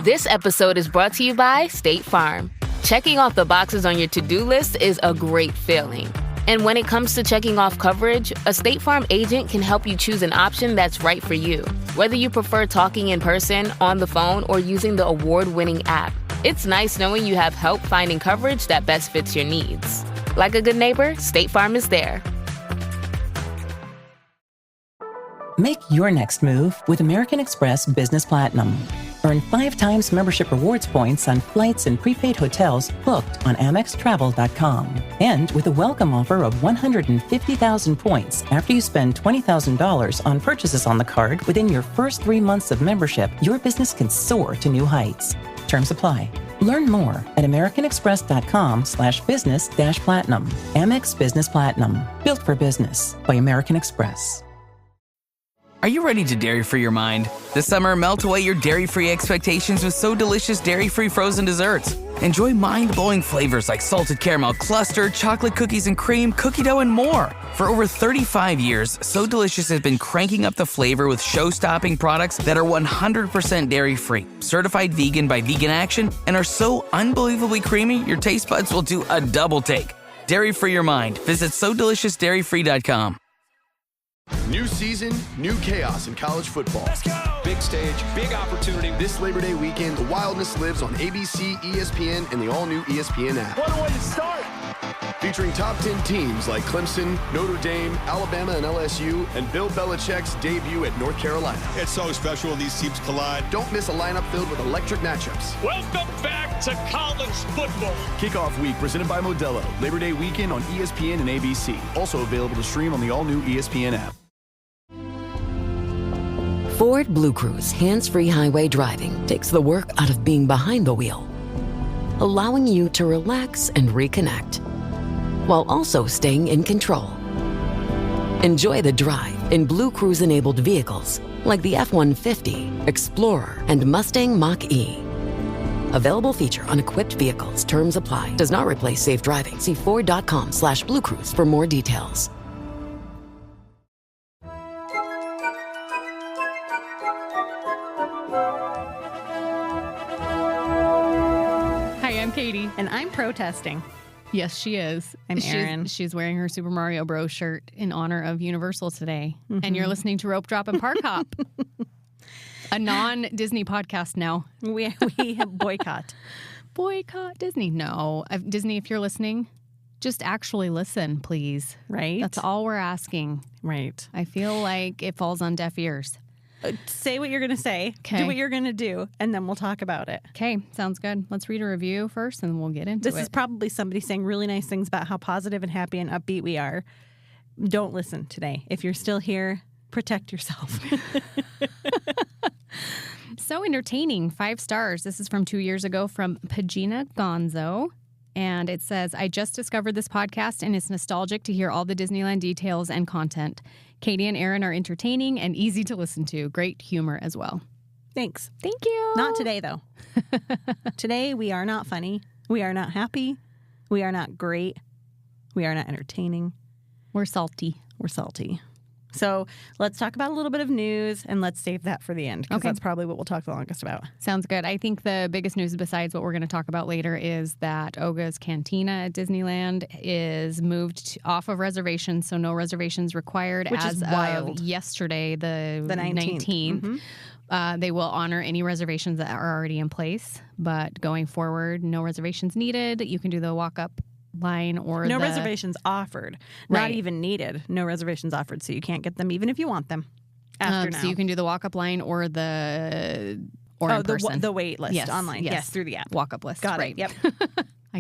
This episode is brought to you by State Farm. Checking off the boxes on your to-do list is a great feeling. And when it comes to checking off coverage, a State Farm agent can help you choose an option that's right for you. Whether you prefer talking in person, on the phone, or using the award-winning app, it's nice knowing you have help finding coverage that best fits your needs. Like a good neighbor, State Farm is there. Make your next move with American Express Business Platinum. Earn 5 times membership rewards points on flights and prepaid hotels booked on AmexTravel.com. And with a welcome offer of 150,000 points after you spend $20,000 on purchases on the card within your first 3 months of membership, your business can soar to new heights. Terms apply. Learn more at americanexpress.com/business-platinum. Amex Business Platinum. Built for business by American Express. Are you ready to dairy-free your mind? This summer, melt away your dairy-free expectations with So Delicious dairy-free frozen desserts. Enjoy mind-blowing flavors like salted caramel cluster, chocolate cookies and cream, cookie dough, and more. For over 35 years, So Delicious has been cranking up the flavor with show-stopping products that are 100% dairy-free, certified vegan by Vegan Action, and are so unbelievably creamy, your taste buds will do a double take. Dairy-free your mind. Visit SoDeliciousDairyFree.com. New season, new chaos in college football. Let's go! Big stage, big opportunity. This Labor Day weekend, the wildness lives on ABC, ESPN, and the all-new ESPN app. What a way to start! Featuring top 10 teams like Clemson, Notre Dame, Alabama, and LSU, and Bill Belichick's debut at North Carolina. It's so special when these teams collide. Don't miss a lineup filled with electric matchups. Welcome back to college football. Kickoff week presented by Modelo. Labor Day weekend on ESPN and ABC. Also available to stream on the all-new ESPN app. Ford Blue Cruise hands-free highway driving takes the work out of being behind the wheel, allowing you to relax and reconnect, while also staying in control. Enjoy the drive in Blue Cruise-enabled vehicles like the F-150, Explorer, and Mustang Mach-E. Available feature on equipped vehicles. Terms apply. Does not replace safe driving. See Ford.com/Blue Cruise for more details. I'm Katie. And I'm protesting. Yes, she is. I'm Erin. She's wearing her Super Mario Bros. Shirt in honor of Universal today. Mm-hmm. And you're listening to Ropedrop Parkhop, a non-Disney podcast now. We boycott. Boycott Disney. No. Disney, if you're listening, just actually listen, please. Right? That's all we're asking. Right. I feel like it falls on deaf ears. Say what you're going to say, do what you're going to do, and then we'll talk about it. Okay, sounds good. Let's read a review first, and we'll get into it. This is probably somebody saying really nice things about how positive and happy and upbeat we are. Don't listen today. If you're still here, protect yourself. So entertaining, 5 stars. This is from 2 years ago from Pagina Gonzo. And it says, I just discovered this podcast and it's nostalgic to hear all the Disneyland details and content. Katie and Erin are entertaining and easy to listen to. Great humor as well. Thanks. Thank you. Not today, though. Today, we are not funny. We are not happy. We are not great. We are not entertaining. We're salty. We're salty. So let's talk about a little bit of news, and let's save that for the end, because that's probably what we'll talk the longest about. Sounds good. I think the biggest news besides what we're going to talk about later is that Oga's Cantina at Disneyland is moved off of reservations, so no reservations required. Which as is wild. Of yesterday, the 19th. Mm-hmm. They will honor any reservations that are already in place, but going forward, no reservations needed. You can do the walk-up line or no reservations offered, not even needed. No reservations offered, so you can't get them even if you want them. After now, so you can do the walk-up line or in person. The wait list online. Yes, through the app. Walk-up list. Got right. it. Yep.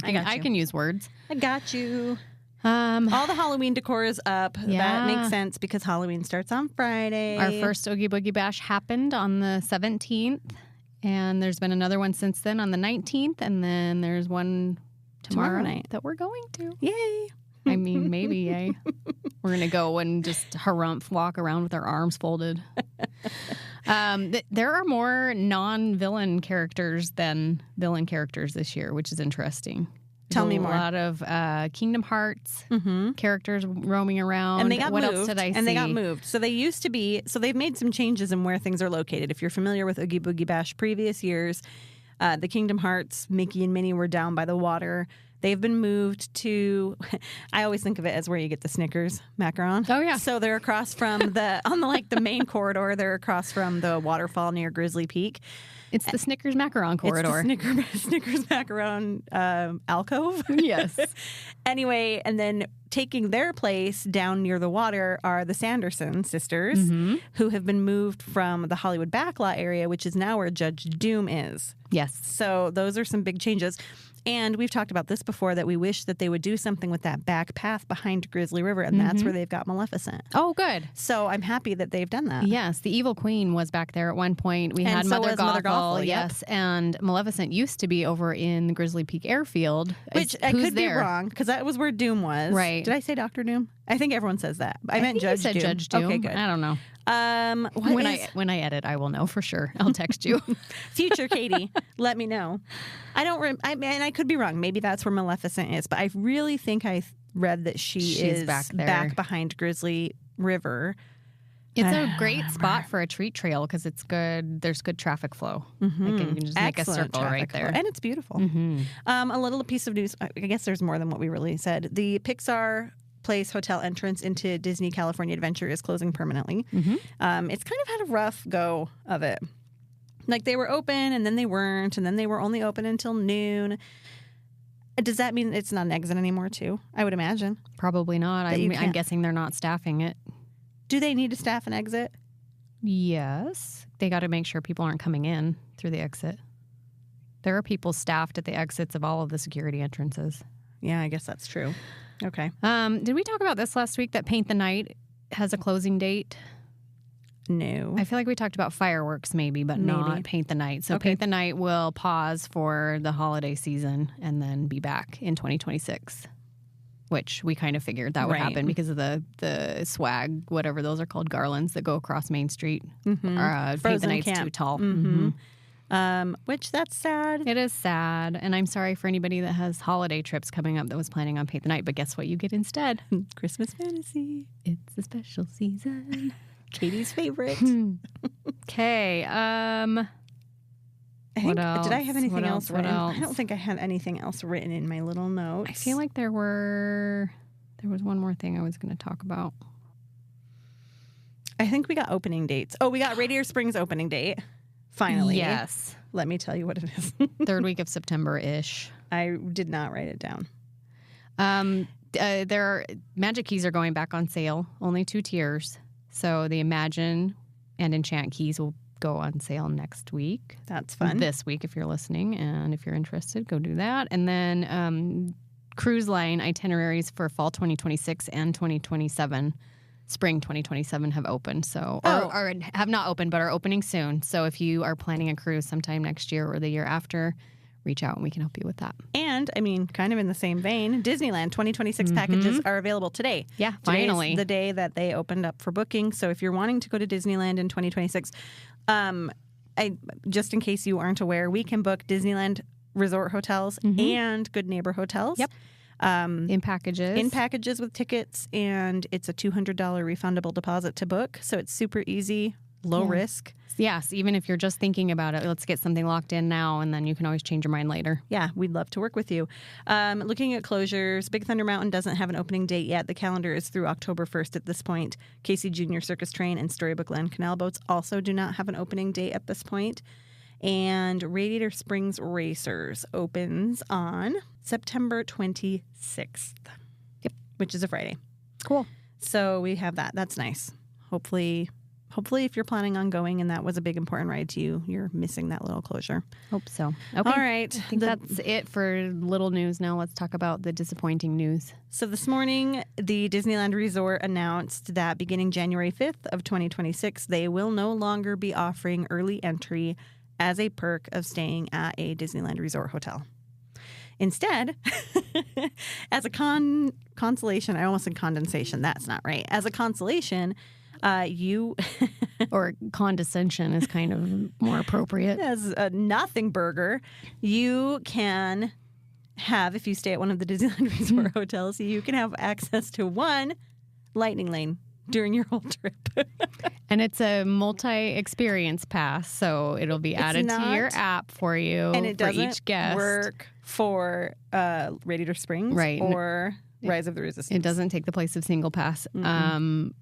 I can use words. I got you. All the Halloween decor is up. That makes sense because Halloween starts on Friday. Our first Oogie Boogie Bash happened on the 17th, and there's been another one since then on the 19th, and then there's one tomorrow night that we're going to. Yay. I mean, maybe, yay. We're going to go and just harumph walk around with our arms folded. There are more non-villain characters than villain characters this year, which is interesting. Tell me more. A lot of Kingdom Hearts characters roaming around. And they got what moved. else did I see? And they got moved. So they used to be, so they've made some changes in where things are located. If you're familiar with Oogie Boogie Bash previous years, the Kingdom Hearts, Mickey and Minnie were down by the water. They've been moved to, I always think of it as where you get the Snickers macaron. Oh, yeah. So they're across from the main corridor. They're across from the waterfall near Grizzly Peak. It's the Snickers macaron corridor. It's the Snickers macaron alcove. Yes. Anyway, and then taking their place down near the water are the Sanderson sisters, who have been moved from the Hollywood backlot area, which is now where Judge Doom is. Yes. So those are some big changes. And we've talked about this before, that we wish that they would do something with that back path behind Grizzly River, and that's where they've got Maleficent. Oh, good. So I'm happy that they've done that. Yes, the Evil Queen was back there at one point. We had Mother Gothel, yes, and Maleficent used to be over in the Grizzly Peak Airfield. Which I could be wrong, because that was where Doom was. Right. Did I say Dr. Doom? I think everyone says that. I meant Judge Doom. Judge Doom. Okay, good. I don't know. When I edit, I will know for sure. I'll text you. Future Katie, let me know. I could be wrong. Maybe that's where Maleficent is, but I really think I read that she's is back there, back behind Grizzly River. It's a great spot for a treat trail because it's good. There's good traffic flow. Like, you can just make a circle right there, and it's beautiful. A little piece of news. I guess there's more than what we really said. The Pixar Place Hotel entrance into Disney California Adventure is closing permanently. It's kind of had a rough go of it. Like, they were open and then they weren't, and then they were only open until noon. Does that mean it's not an exit anymore too? I would imagine. Probably not. I'm guessing they're not staffing it. Do they need to staff an exit? Yes. They got to make sure people aren't coming in through the exit. There are people staffed at the exits of all of the security entrances. Yeah, I guess that's true. Okay. Did we talk about this last week, that Paint the Night has a closing date? No. I feel like we talked about fireworks maybe, but not Paint the Night. So Paint the Night will pause for the holiday season and then be back in 2026, which we kind of figured that would happen because of the swag, whatever those are called, garlands that go across Main Street. Paint the Night's too tall. Which, that's sad. It is sad. And I'm sorry for anybody that has holiday trips coming up that was planning on Paint the Night, but guess what you get instead? Christmas fantasy. It's a special season. Katie's favorite. Okay. What else? Did I have anything else written? Else? I don't think I had anything else written in my little notes. I feel like there was one more thing I was going to talk about. I think we got opening dates. Oh, we got Radiator Springs opening date. Finally. Yes. Let me tell you what it is. Third week of September-ish. I did not write it down. Magic keys are going back on sale. Only 2 tiers. So the Imagine and Enchant keys will go on sale next week. That's fun. This week, if you're listening, and if you're interested, go do that. And then cruise line itineraries for fall 2026 and 2027, spring 2027 have opened. So, or have not opened, but are opening soon. So if you are planning a cruise sometime next year or the year after, reach out and we can help you with that. And, I mean, kind of in the same vein, Disneyland 2026 packages are available today. Yeah, finally. Today's the day that they opened up for booking. So if you're wanting to go to Disneyland in 2026, just in case you aren't aware, we can book Disneyland Resort hotels and Good Neighbor hotels. Yep. In packages. In packages with tickets, and it's a $200 refundable deposit to book. So it's super easy, low risk. Yes, even if you're just thinking about it, let's get something locked in now, and then you can always change your mind later. Yeah, we'd love to work with you. Looking at closures, Big Thunder Mountain doesn't have an opening date yet. The calendar is through October 1st at this point. Casey Junior Circus Train and Storybook Land Canal Boats also do not have an opening date at this point. And Radiator Springs Racers opens on September 26th, which is a Friday. Cool. So we have that. That's nice. Hopefully if you're planning on going and that was a big important ride to you, you're missing that little closure. Hope so. Okay. All right. I think that's it for little news. Now let's talk about the disappointing news. So this morning, the Disneyland Resort announced that beginning January 5th of 2026, they will no longer be offering early entry as a perk of staying at a Disneyland Resort hotel. Instead, as a consolation, I almost said condensation. That's not right. As a consolation, you or condescension is kind of more appropriate. As a nothing burger, you can have, if you stay at one of the Disneyland Resort hotels, you can have access to one lightning lane during your whole trip. And it's a multi-experience pass, so it'll be added to your app for you and it for doesn't each guest. work for Radiator Springs or Rise of the Resistance. It doesn't take the place of single pass. And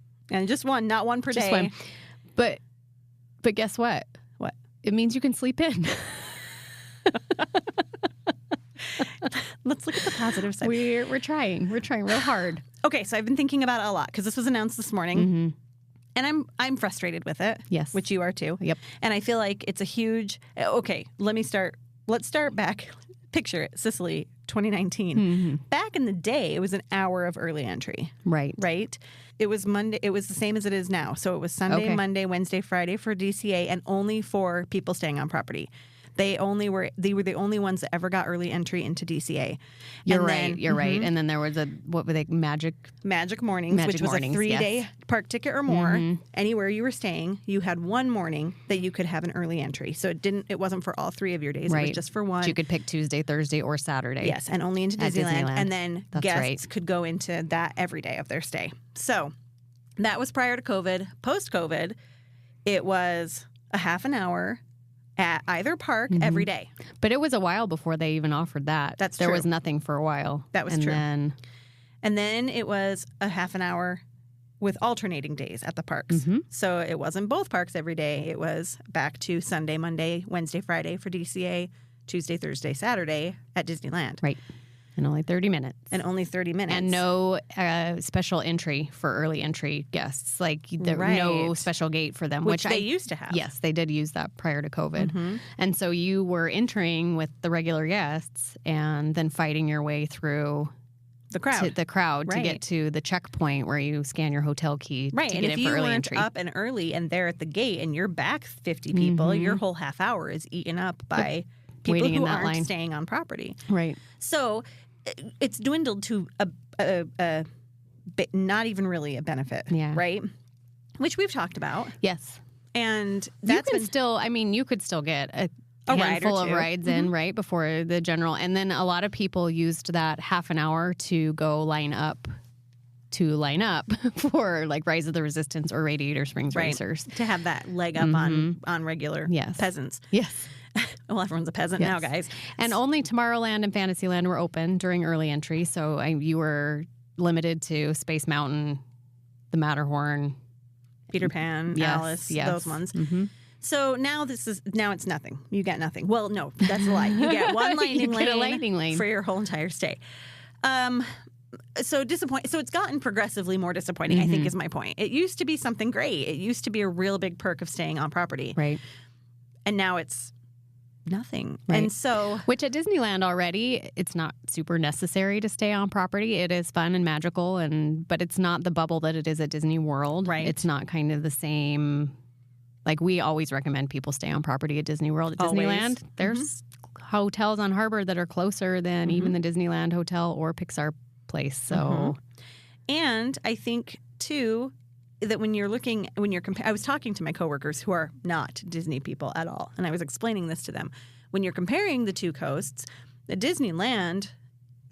just one, not one per day. One. But guess what? What? It means you can sleep in. Let's look at the positive side. We're trying. We're trying real hard. Okay, so I've been thinking about it a lot because this was announced this morning, and I'm frustrated with it. Yes, which you are too. Yep. And I feel like it's a huge. Okay, let's start back. Picture it, Sicily, 2019. Back in the day, it was an hour of early entry. Right. It was Monday. It was the same as it is now. So it was Sunday, Monday, Wednesday, Friday for DCA, and only for people staying on property. They were the only ones that ever got early entry into DCA. You're right. And then there was Magic Mornings, which was a 3-day park ticket or more. Anywhere you were staying, you had one morning that you could have an early entry. So it wasn't for all 3 of your days. It was just for one. So you could pick Tuesday, Thursday, or Saturday. Yes, and only into Disneyland. And then guests could go into that every day of their stay. So that was prior to COVID. Post-COVID, it was a half an hour at either park every day. But it was a while before they even offered that. That's true. There was nothing for a while. That was true. And then it was a half an hour with alternating days at the parks. So it wasn't both parks every day. It was back to Sunday, Monday, Wednesday, Friday for DCA, Tuesday, Thursday, Saturday at Disneyland. Right. And only 30 minutes. And no special entry for early entry guests. Like no special gate for them. Which they used to have. Yes, they did use that prior to COVID. And so you were entering with the regular guests and then fighting your way through the crowd to get to the checkpoint where you scan your hotel key to get in for early entry. And if you weren't up and early and there at the gate and you're back 50 people, your whole half hour is eaten up by people waiting who in that aren't line. Staying on property. Right. So it's dwindled to a not even really a benefit, right? Which we've talked about. Yes. And that's you could still get a handful of rides in, right, before the general. And then a lot of people used that half an hour to go line up for like Rise of the Resistance or Radiator Springs racers. To have that leg up on regular peasants. Yes. Well, everyone's a peasant now, guys. And only Tomorrowland and Fantasyland were open during early entry, so you were limited to Space Mountain, the Matterhorn, Peter Pan, Alice, those ones. So now it's nothing. You get nothing. Well, no, that's a lie. You get one lightning lane for your whole entire stay. So disappointing. So it's gotten progressively more disappointing, I think is my point. It used to be something great. It used to be a real big perk of staying on property. Right. And now it's nothing. Right. And so, which at Disneyland already, it's not super necessary to stay on property. It is fun and magical, but it's not the bubble that it is at Disney World. Right. It's not kind of the same. Like we always recommend people stay on property at Disney World. At Disneyland, there's hotels on Harbor that are closer than even the Disneyland Hotel or Pixar place. So, and I think too that I was talking to my coworkers who are not Disney people at all, and I was explaining this to them. When you're comparing the two coasts, at Disneyland,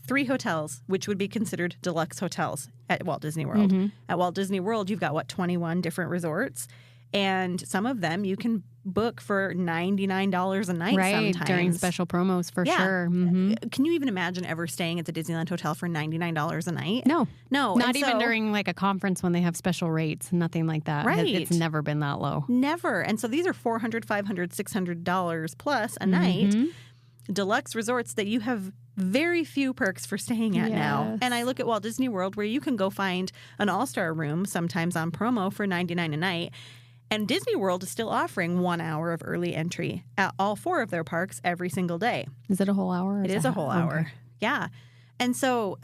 3 hotels, which would be considered deluxe hotels at Walt Disney World. At Walt Disney World, you've got 21 different resorts, and some of them you can book for $99 a night sometimes. During special promos for sure. Can you even imagine ever staying at the Disneyland Hotel for $99 a night? No. Not And even during like a conference when they have special rates, nothing like that. Right. It's never been that low. Never. And so these are $400, $500, $600 plus a night. Deluxe resorts that you have very few perks for staying at now. And I look at Walt Disney World where you can go find an all-star room sometimes on promo for $99 a night. And Disney World is still offering 1 hour of early entry at all 4 of their parks every single day. Is it a whole hour? It is a whole hour. Yeah. And so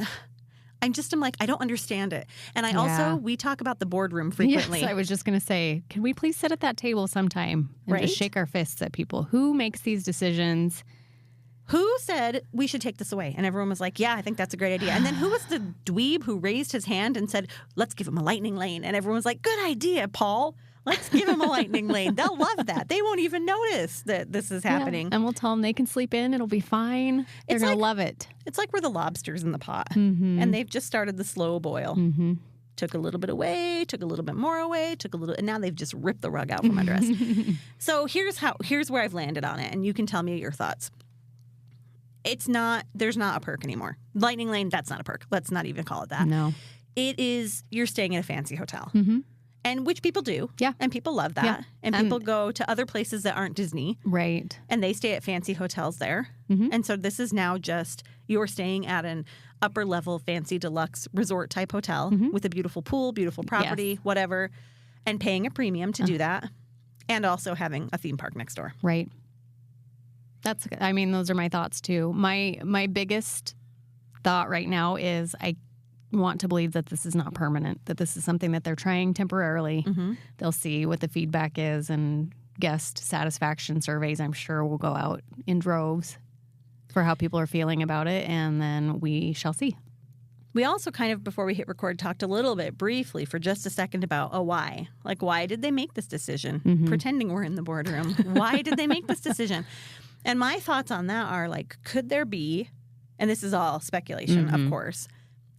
I'm like, I don't understand it. And we talk about the boardroom frequently. Yes, I was just going to say, can we please sit at that table sometime and just shake our fists at people? Who makes these decisions? Who said we should take this away? And everyone was like, yeah, I think that's a great idea. And then who was the dweeb who raised his hand and said, let's give him a lightning lane? And everyone was like, good idea, Paul. Let's give them a lightning lane. They'll love that. They won't even notice that this is happening. Yeah. And we'll tell them they can sleep in. It'll be fine. They're going to love it. It's like we're the lobsters in the pot. And they've just started the slow boil. Took a little bit away, took a little bit more away, and now they've just ripped the rug out from under us. So here's where I've landed on it, and you can tell me your thoughts. There's not a perk anymore. Lightning lane, that's not a perk. Let's not even call it that. No. It is, you're staying at a fancy hotel. And which people do. Yeah. And people love that. Yeah. And people go to other places that aren't Disney. Right. And they stay at fancy hotels there. And so this is now just, you're staying at an upper level fancy deluxe resort type hotel with a beautiful pool, beautiful property, whatever, and paying a premium to do that. And also having a theme park next door. Right. Those are my thoughts too. My biggest thought right now is I want to believe that this is not permanent, that this is something that they're trying temporarily. They'll see what the feedback is, and guest satisfaction surveys, I'm sure, will go out in droves for how people are feeling about it, and then we shall see. We also kind of, before we hit record, talked a little bit briefly for just a second about why. Like, why did they make this decision? Pretending we're in the boardroom. Why did they make this decision? And my thoughts on that are, like, could there be, and this is all speculation, of course,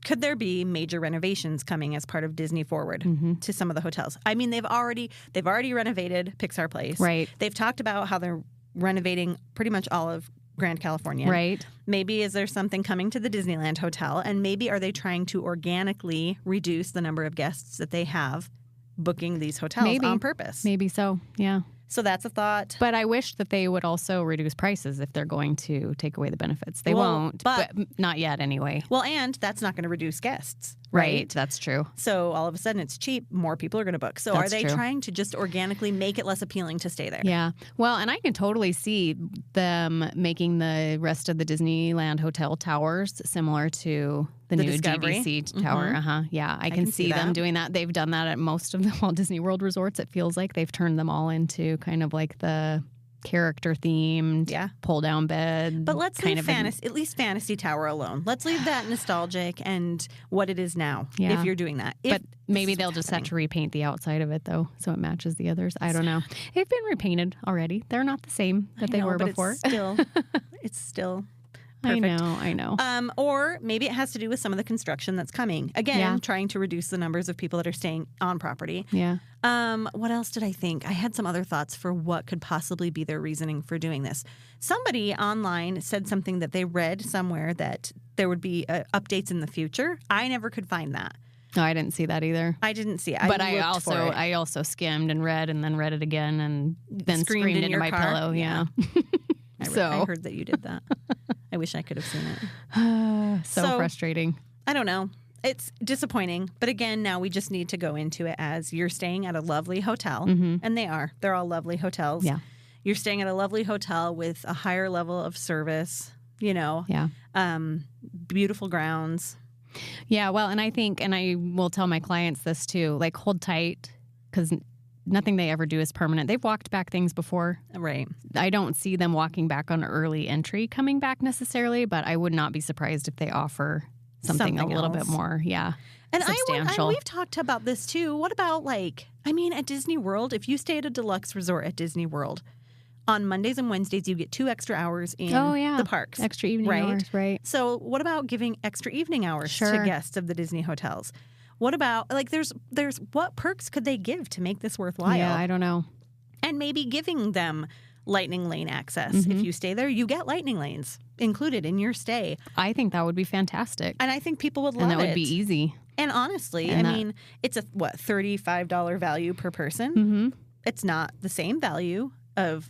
could there be major renovations coming as part of Disney Forward to some of the hotels? I mean, they've already renovated Pixar Place. Right. They've talked about how they're renovating pretty much all of Grand California. Right. Maybe is there something coming to the Disneyland Hotel? And maybe are they trying to organically reduce the number of guests that they have booking these hotels on purpose? Maybe so, yeah. So that's a thought. But I wish that they would also reduce prices if they're going to take away the benefits. They won't, but not yet anyway. Well, and that's not going to reduce guests. Right, that's true. So all of a sudden it's cheap. More people are going to book. So are they trying to just organically make it less appealing to stay there? Yeah. Well, and I can totally see them making the rest of the Disneyland hotel towers similar to the new Discovery. GBC tower. Yeah, I can see them doing that. They've done that at most of the Walt Disney World resorts. It feels like they've turned them all into kind of like the character themed, pull down bed. But let's leave at least Fantasy Tower alone. Let's leave that nostalgic and what it is now. Yeah. If you're doing that, but maybe they'll just have to repaint the outside of it though, so it matches the others. I don't know. They've been repainted already. They're not the same that they were before. It's still. Perfect. I know. Or maybe it has to do with some of the construction that's coming. Again, trying to reduce the numbers of people that are staying on property. Yeah. What else did I think? I had some other thoughts for what could possibly be their reasoning for doing this. Somebody online said something that they read somewhere that there would be updates in the future. I never could find that. No, I didn't see that either. I didn't see it. But I also skimmed and read and then read it again and then screamed into my pillow. Yeah. I heard that you did that. I wish I could have seen it. So frustrating. I don't know. It's disappointing. But again, now we just need to go into it as you're staying at a lovely hotel. And they are. They're all lovely hotels. Yeah. You're staying at a lovely hotel with a higher level of service, beautiful grounds. Yeah, well, and I think, and I will tell my clients this too, like hold tight because nothing they ever do is permanent. They've walked back things before. Right. I don't see them walking back on early entry coming back necessarily, but I would not be surprised if they offer something a little bit more, and substantial. We've talked about this too. What about at Disney World, if you stay at a deluxe resort at Disney World, on Mondays and Wednesdays you get 2 extra hours in the parks. Extra evening hours, right. So what about giving extra evening hours to guests of the Disney hotels? What about, there's what perks could they give to make this worthwhile? Yeah, I don't know. And maybe giving them lightning lane access. If you stay there, you get lightning lanes included in your stay. I think that would be fantastic. And I think people would love it. And that would be easy. And honestly, it's a, $35 value per person? It's not the same value of,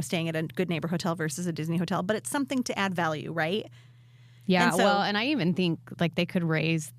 staying at a Good Neighbor hotel versus a Disney hotel, but it's something to add value, right? Yeah, and I even think they could raise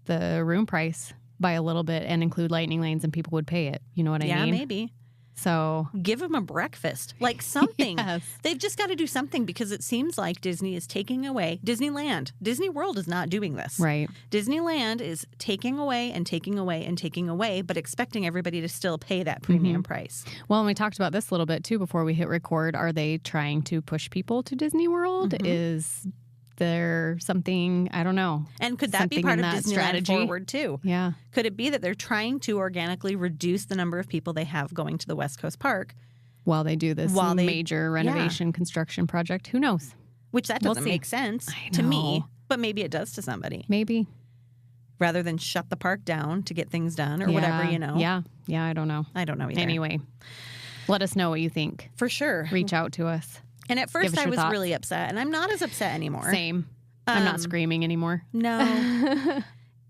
the room price by a little bit and include lightning lanes and people would pay it. You know what I mean? Yeah, maybe. So give them a breakfast, something. Yes. They've just got to do something because it seems like Disney is taking away. Disneyland. Disney World is not doing this. Right. Disneyland is taking away and taking away and taking away, but expecting everybody to still pay that premium price. Well, and we talked about this a little bit too before we hit record. Are they trying to push people to Disney World? Is they're something, I don't know. And could that be something part in of that Disneyland strategy? Forward too? Yeah. Could it be that they're trying to organically reduce the number of people they have going to the West Coast Park? While they do this major renovation construction project. Who knows? Which that doesn't make sense to me, but maybe it does to somebody. Maybe. Rather than shut the park down to get things done or whatever, you know. Yeah, I don't know. I don't know either. Anyway, let us know what you think. For sure. Reach out to us. And at first I was thoughts. really upset, and I'm not as upset anymore. Same. I'm not screaming anymore. No.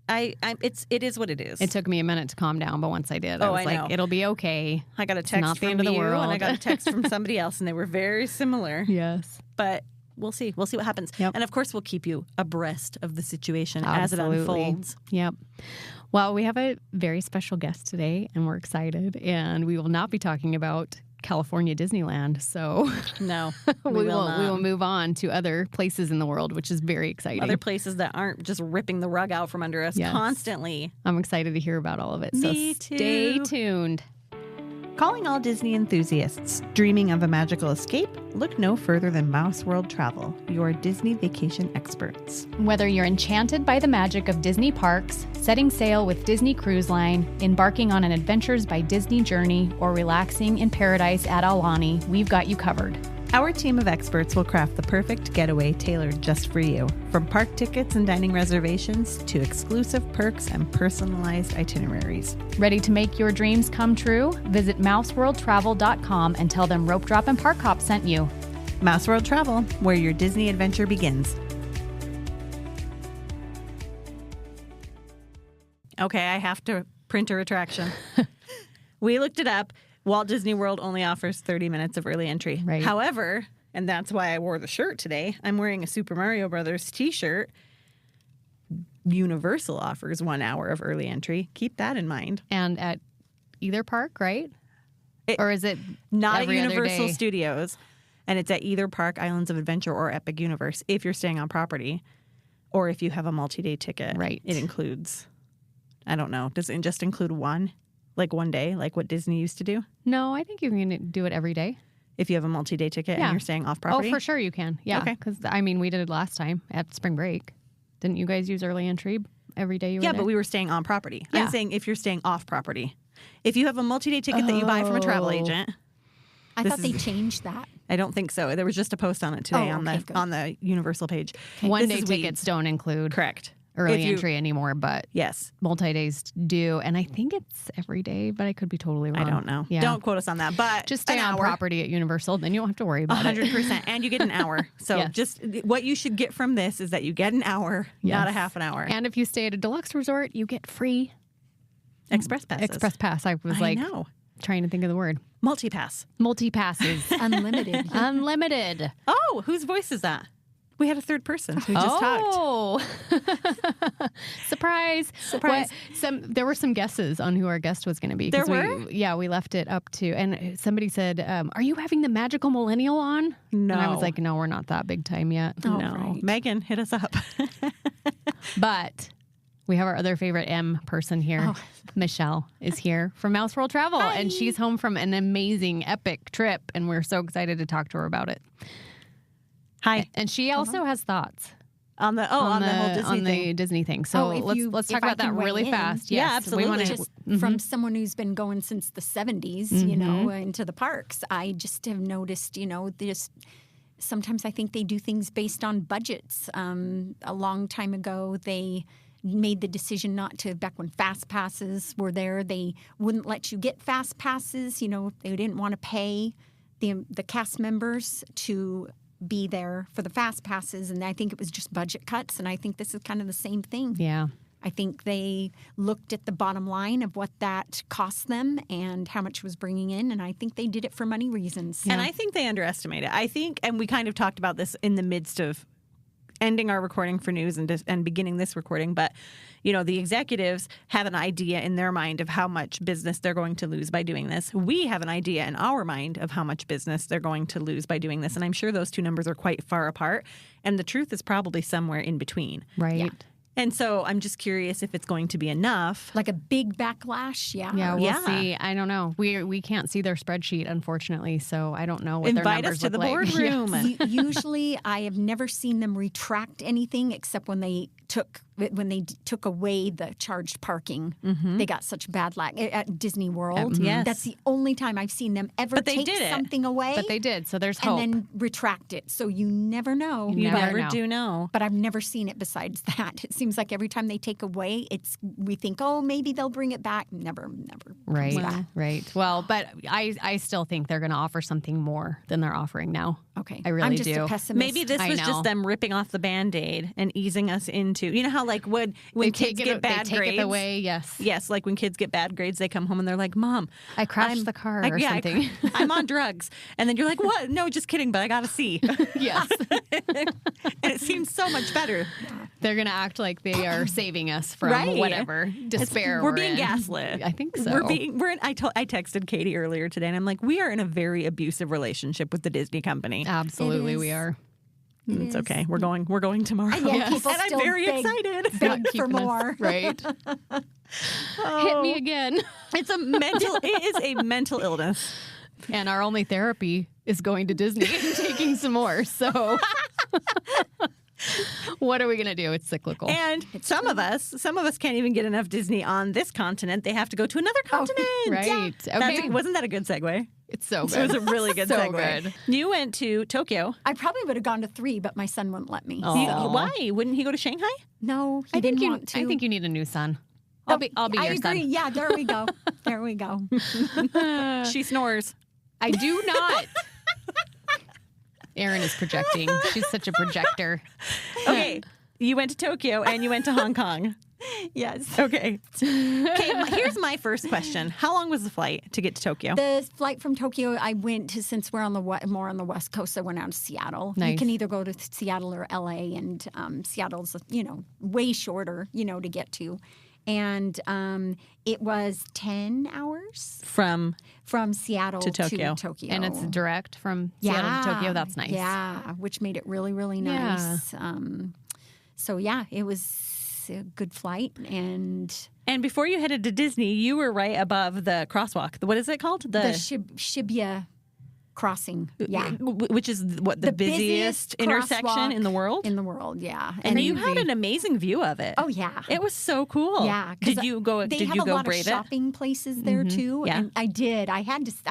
It is what it is. It took me a minute to calm down, but once I did, I was like, it'll be okay. I got a text from you, and I got a text from somebody else, and they were very similar. Yes. But we'll see. We'll see what happens. Yep. And of course, we'll keep you abreast of the situation Absolutely. as it unfolds. Yep. Well, we have a very special guest today, and we're excited. And we will not be talking about California Disneyland. So no, we will move on to other places in the world, which is very exciting. Other places that aren't just ripping the rug out from under us constantly. I'm excited to hear about all of it. Me so too. Stay tuned. Calling all Disney enthusiasts. Dreaming of a magical escape? Look no further than Mouse World Travel, your Disney vacation experts. Whether you're enchanted by the magic of Disney parks, setting sail with Disney Cruise Line, embarking on an Adventures by Disney journey, or relaxing in paradise at Aulani, we've got you covered. Our team of experts will craft the perfect getaway tailored just for you. From park tickets and dining reservations to exclusive perks and personalized itineraries. Ready to make your dreams come true? Visit mouseworldtravel.com and tell them Ropedrop and Parkhop sent you. Mouse World Travel, where your Disney adventure begins. Okay, I have to print a retraction. We looked it up. Walt Disney World only offers 30 minutes of early entry. Right. However, and that's why I wore the shirt today, I'm wearing a Super Mario Brothers t-shirt. Universal offers 1 hour of early entry. Keep that in mind. And at either park, right? Or is it not every at other Universal day? Studios? And it's at either park, Islands of Adventure, or Epic Universe if you're staying on property. Or if you have a multi-day ticket. Right. It includes, I don't know, does it just include one? Like one day, like what Disney used to do? No, I think you can do it every day. If you have a multi-day ticket and you're staying off property? Oh, for sure you can. Yeah. Okay. Because, I mean, we did it last time at spring break. Didn't you guys use early entry every day you were there? But we were staying on property. Yeah. I'm saying if you're staying off property. If you have a multi-day ticket that you buy from a travel agent. I thought they changed that. I don't think so. There was just a post on it today on the Universal page. One-day tickets don't include correct early entry anymore, but yes, multi-days do. And I think it's every day, but I could be totally wrong. I don't know. Yeah. Don't quote us on that. But just stay on property at Universal, then you don't have to worry about 100%. And you get an hour. So Yes. just what you should get from this is that you get an hour, not a half an hour. And if you stay at a deluxe resort, you get free Express passes. Express pass. I was trying to think of the word. Multi-pass. Multi-passes. Unlimited. Unlimited. Oh, whose voice is that? We had a third person who just talked. Oh, surprise! Surprise! There were some guesses on who our guest was going to be. There were? We left it up to, and somebody said, "Are you having the magical millennial on?" No, and I was like, "No, we're not that big time yet." Oh, no, right. Megan, hit us up. But we have our other favorite M person here. Michelle is here from Mouse World Travel, and she's home from an amazing, epic trip, and we're so excited to talk to her about it. Hi. And she also has thoughts on the whole Disney thing. So let's talk about that really fast. Yeah, Yes, absolutely. We wanna, just from someone who's been going since the 70s, you know, into the parks, I just have noticed, you know, sometimes I think they do things based on budgets. A long time ago, they made the decision not to, back when fast passes were there, they wouldn't let you get fast passes. You know, they didn't want to pay the cast members to be there for the fast passes, and I think it was just budget cuts, and I think this is kind of the same thing. Yeah. I think they looked at the bottom line of what that cost them and how much was bringing in, and I think they did it for money reasons. And I think they underestimate it. I think, and we kind of talked about this in the midst of ending our recording for news and beginning this recording, but you know, the executives have an idea in their mind of how much business they're going to lose by doing this. We have an idea in our mind of how much business they're going to lose by doing this, and I'm sure those two numbers are quite far apart, and the truth is probably somewhere in between. Right. Yeah. And so I'm just curious if it's going to be enough. Like a big backlash, yeah. Yeah, we'll see. I don't know. We can't see their spreadsheet, unfortunately, so I don't know what Invite their us numbers to the look like. boardroom. Yes. Usually, I have never seen them retract anything except when they took away the charged parking. They got such bad luck at Disney World. Yes. That's the only time I've seen them ever take something away. But they did, so there's hope. And then retract it. So you never know. You never do know. But I've never seen it besides that. It seems like every time they take away, we think, oh, maybe they'll bring it back. Never. Right, back. right. Well, but I still think they're going to offer something more than they're offering now. Okay. I really I'm just do. a pessimist. Maybe this was just them ripping off the Band-Aid and easing us into, you know how like when kids get bad grades. They take it away, yes. Yes, like when kids get bad grades, they come home and they're like, Mom, I crashed the car or something. I'm on drugs. And then you're like, what? No, just kidding, but I got a C. Yes. And it seems so much better. They're going to act like they are saving us from whatever despair we're being gaslit. I think so. I texted Katie earlier today, and I'm like, we are in a very abusive relationship with the Disney company. Absolutely, we are. It's okay. We're going tomorrow. And yet people and I'm still very excited. Beg for more. Right. Hit me again. It is a mental illness. And our only therapy is going to Disney and taking some more. So what are we going to do? It's cyclical. And some of us can't even get enough Disney on this continent. They have to go to another continent. Right. Yeah. Okay. Wasn't that a good segue? It's so good. It was a really good so segue. Good. You went to Tokyo. I probably would have gone to 3, but my son wouldn't let me. Why? Wouldn't he go to Shanghai? No, he didn't want to. I think you need a new son. I'll be your I agree. son. Yeah, there we go. There we go. She snores. I do not. Erin is projecting. She's such a projector. Okay, you went to Tokyo and you went to Hong Kong. Yes. Okay. Here's my first question. How long was the flight to get to Tokyo? The flight from Tokyo, I went to, since we're on more on the West Coast, I went out to Seattle. Nice. You can either go to Seattle or LA, and Seattle's, way shorter, to get to. And it was 10 hours from Seattle to Tokyo. And it's direct from Seattle to Tokyo. That's nice. Yeah, which made it really, really nice. Yeah. It was a good flight. And before you headed to Disney, you were right above the crosswalk. What is it called? The Shibuya crossing. Yeah. Which is the busiest intersection in the world? In the world, yeah. And you had an amazing view of it. Oh, yeah. It was so cool. Yeah. Did you go They have a lot of brave shopping places there, too. Yeah. And I did. I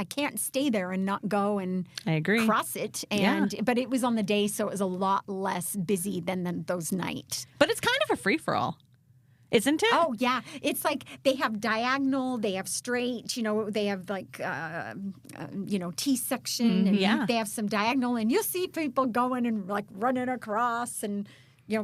can't stay there and not go and I agree. cross it. But it was on the day, so it was a lot less busy than those nights. But it's kind of a free-for-all. Isn't it? Oh, yeah. It's like they have diagonal, they have straight, they have like, T section. And they have some diagonal, and you'll see people going and like running across and,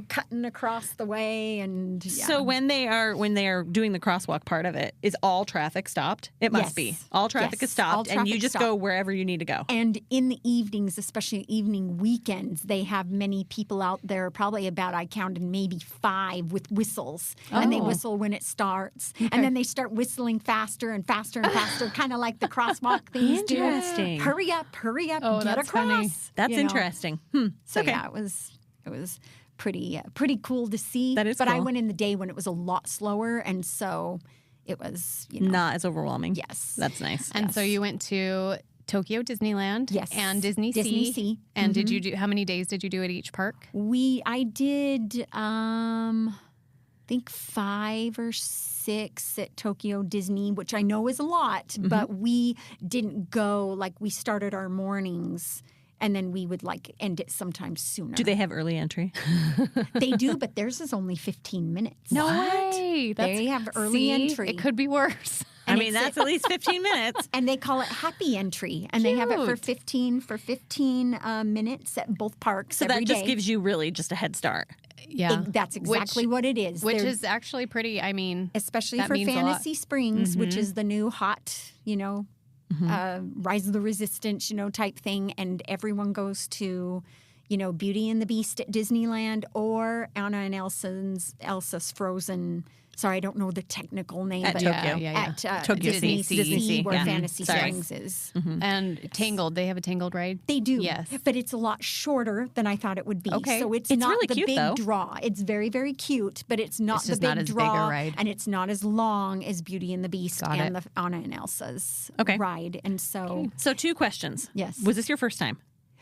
cutting across the way. And So when they are doing the crosswalk part of it, is all traffic stopped? It must be. All traffic is stopped, and you just go wherever you need to go. And in the evenings, especially evening weekends, they have many people out there, probably about, I counted maybe 5 with whistles. And they whistle when it starts. Okay. And then they start whistling faster and faster and faster, kind of like the crosswalk things do. Interesting. Hurry up, oh, get that's across. Funny. That's interesting. So okay. Yeah, it was pretty cool to see. That is but cool. I went in the day when it was a lot slower, and so it was not as overwhelming. Yes, that's nice. And so you went to Tokyo Disneyland, yes, and Disney Sea. And did you do? How many days did you do at each park? I did. I think 5 or 6 at Tokyo Disney, which I know is a lot, but we didn't go. Like we started our mornings. And then we would end it sometimes sooner. Do they have early entry? They do, but theirs is only 15 minutes. No way. They have early entry. It could be worse. That's at least 15 minutes. And they call it happy entry. And they have it for 15 minutes at both parks so every day. So that just gives you really just a head start. Yeah. That's exactly what it is. Which is actually pretty, especially for Fantasy Springs, which is the new hot, Rise of the Resistance, type thing. And everyone goes to, Beauty and the Beast at Disneyland or Anna and Elsa's Frozen Sorry, I don't know the technical name. At but Tokyo. At Tokyo Disney Sea, where yeah. Fantasy Sorry. Springs is. And Tangled, they have a Tangled ride? They do. Yes. But it's a lot shorter than I thought it would be. Okay. So it's It's not really the cute, big though. draw. It's very, very cute, but it's not It's the just big not as big a draw. ride. And it's not as long as Beauty and the Beast Got and it. the Anna and Elsa's Okay. ride. And so, So 2 questions. Yes. Was this your first time?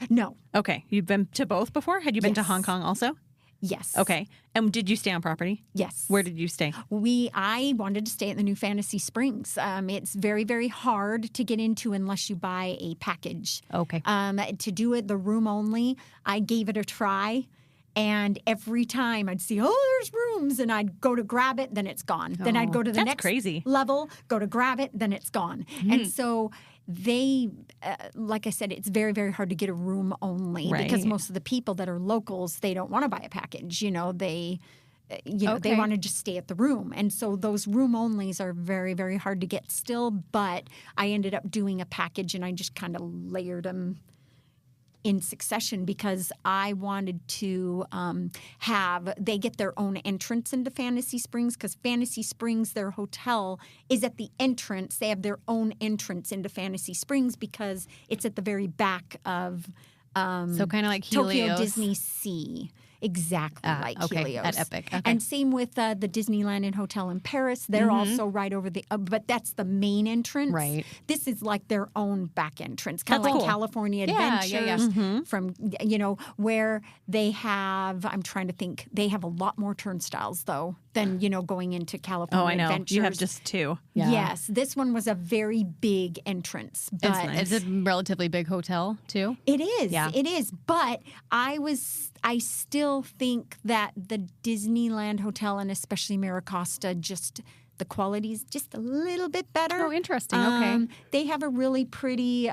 no. Okay. You've been to both before? Had you been to Yes. Hong Kong also? Yes. Okay. And did you stay on property? Yes. Where did you stay? I wanted to stay at the new Fantasy Springs. It's very, very hard to get into unless you buy a package. Okay. To do it the room only, I gave it a try. And every time I'd see, there's rooms, and I'd go to grab it, then it's gone. Then I'd go to the That's next crazy. level, go to grab it, then it's gone. And so they, like I said, it's very, very hard to get a room only because Right. most of the people that are locals, they don't want to buy a package. They they Okay. want to just stay at the room. And so those room onlys are very, very hard to get still. But I ended up doing a package, and I just kind of layered them in succession because I wanted to they get their own entrance into Fantasy Springs because Fantasy Springs, their hotel, is at the entrance. They have their own entrance into Fantasy Springs because it's at the very back of So kind of like Tokyo Helios. Disney Sea. Exactly like okay, Helios. at Epic. Okay. And same with the Disneyland and Hotel in Paris. They're also right over the, but that's the main entrance. Right. This is like their own back entrance, kind of That's like cool. California Yeah, Adventures yeah. from, where they have, I'm trying to think, they have a lot more turnstiles though than, going into California Oh, I know. Adventures. You have just 2. Yeah. Yes. This one was a very big entrance. But nice. It's a relatively big hotel, too. It is. Yeah. It is. But I still think that the Disneyland Hotel and especially Miracosta, just the quality is just a little bit better. Oh, interesting. Okay. They have a really pretty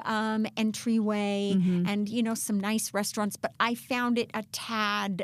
entryway Mm-hmm. and, some nice restaurants. But I found it a tad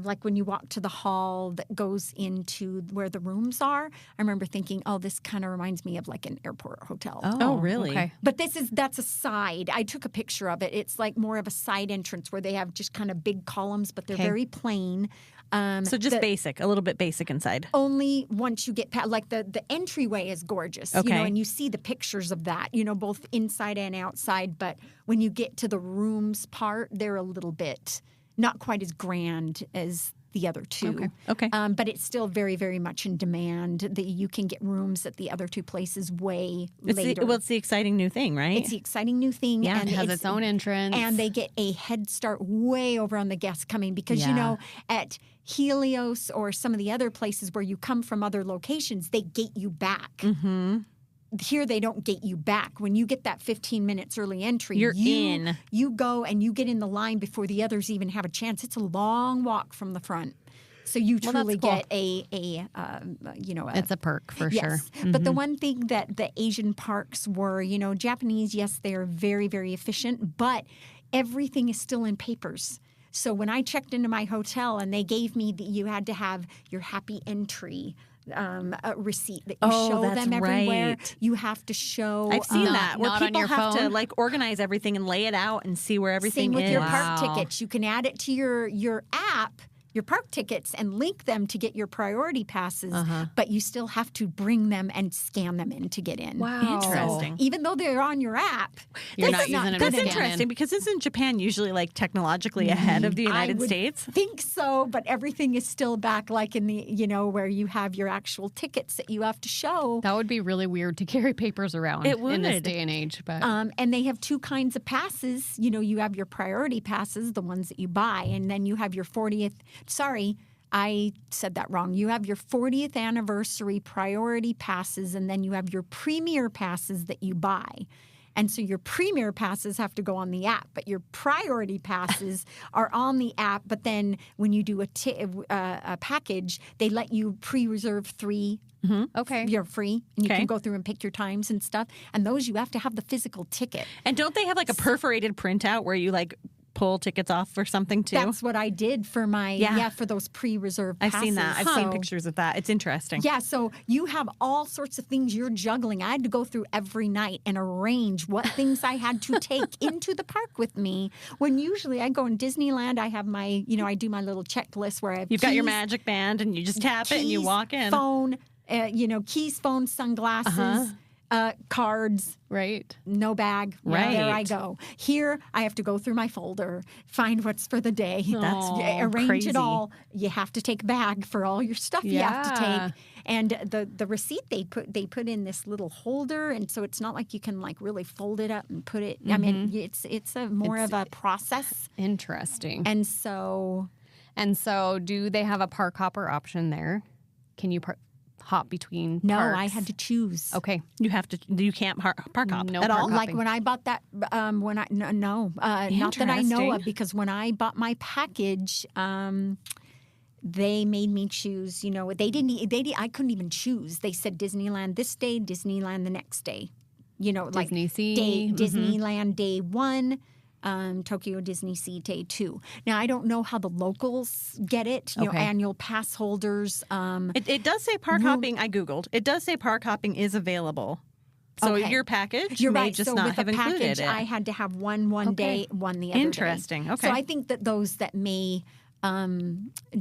like when you walk to the hall that goes into where the rooms are, I remember thinking, this kind of reminds me of like an airport hotel. Oh, really? Okay. But that's a side. I took a picture of it. It's like more of a side entrance where they have just kind of big columns, but they're very plain. So just basic, a little bit basic inside. Only once you get past, like the entryway is gorgeous, Okay. and you see the pictures of that, both inside and outside. But when you get to the rooms part, they're a little bit not quite as grand as the other 2. Okay. But it's still very, very much in demand. That you can get rooms at the other 2 places way later. It's the exciting new thing, right? It's the exciting new thing. Yeah, and it has its own entrance. And they get a head start way over on the guests coming because, at Helios or some of the other places where you come from other locations, they gate you back. Mm-hmm. Here, they don't gate you back. When you get that 15 minutes early entry, You're in. You go and you get in the line before the others even have a chance. It's a long walk from the front. So you truly cool. get It's a perk for sure. Yes. But the one thing that the Asian parks were, Japanese, yes, they are very, very efficient, but everything is still in papers. So when I checked into my hotel and they gave me you had to have your happy entry a receipt that you show that's them everywhere. right. You have to show. I've seen that where not on people your have to phone? like organize everything and lay it out and see where everything Same with is. your park Wow. tickets. You can add it to your app, your park tickets, and link them to get your priority passes, but you still have to bring them and scan them in to get in. Wow. Interesting. So even though they're on your app, You're that's not using them good to That's scan interesting in. because isn't Japan usually like technologically ahead of the United I would States? think so, but everything is still back like in the, where you have your actual tickets that you have to show. That would be really weird to carry papers around It in this would. day and age. But And they have 2 kinds of passes. You have your priority passes, the ones that you buy, and then you have your 40th. Sorry, I said that wrong. You have your 40th anniversary priority passes, and then you have your premier passes that you buy. And so your premier passes have to go on the app, but your priority passes are on the app. But then when you do a package, they let you pre-reserve 3. okay. You're free, and you Okay. can go through and pick your times and stuff. And those you have to have the physical ticket. And don't they have like a perforated printout where you like pull tickets off or something too? That's what I did for my for those pre-reserved passes. I've seen that. I've seen pictures of that. It's interesting. Yeah, so you have all sorts of things you're juggling. I had to go through every night and arrange what things I had to take into the park with me. When usually I go in Disneyland, I have my, I do my little checklist where I have You've got your magic band and you just tap it and you walk in. Phone, keys, phone, sunglasses. Cards, right? No bag, right? There I go. Here, I have to go through my folder, find what's for the day. Arrange crazy. it all. You have to take a bag for all your stuff. You have to take, and the receipt they put in this little holder, and so it's not like you can like really fold it up and put it. I mean, it's more of a process. Interesting. And so, do they have a park hopper option there? Can you hop between No, parks? I had to choose. Okay. You can't park hop No at all? park Like hopping. when I bought that, not that I know of, because when I bought my package, they made me choose. I couldn't even choose. They said Disneyland this day, Disneyland the next day. Like Disney Sea. Disneyland day 1. Tokyo Disney Sea Day 2. Now, I don't know how the locals get it, annual pass holders. It does say park hopping. I Googled. It does say park hopping is available. So your package may just not have included it. I had to have one day, one the other Interesting. day. Okay. So I think that those that may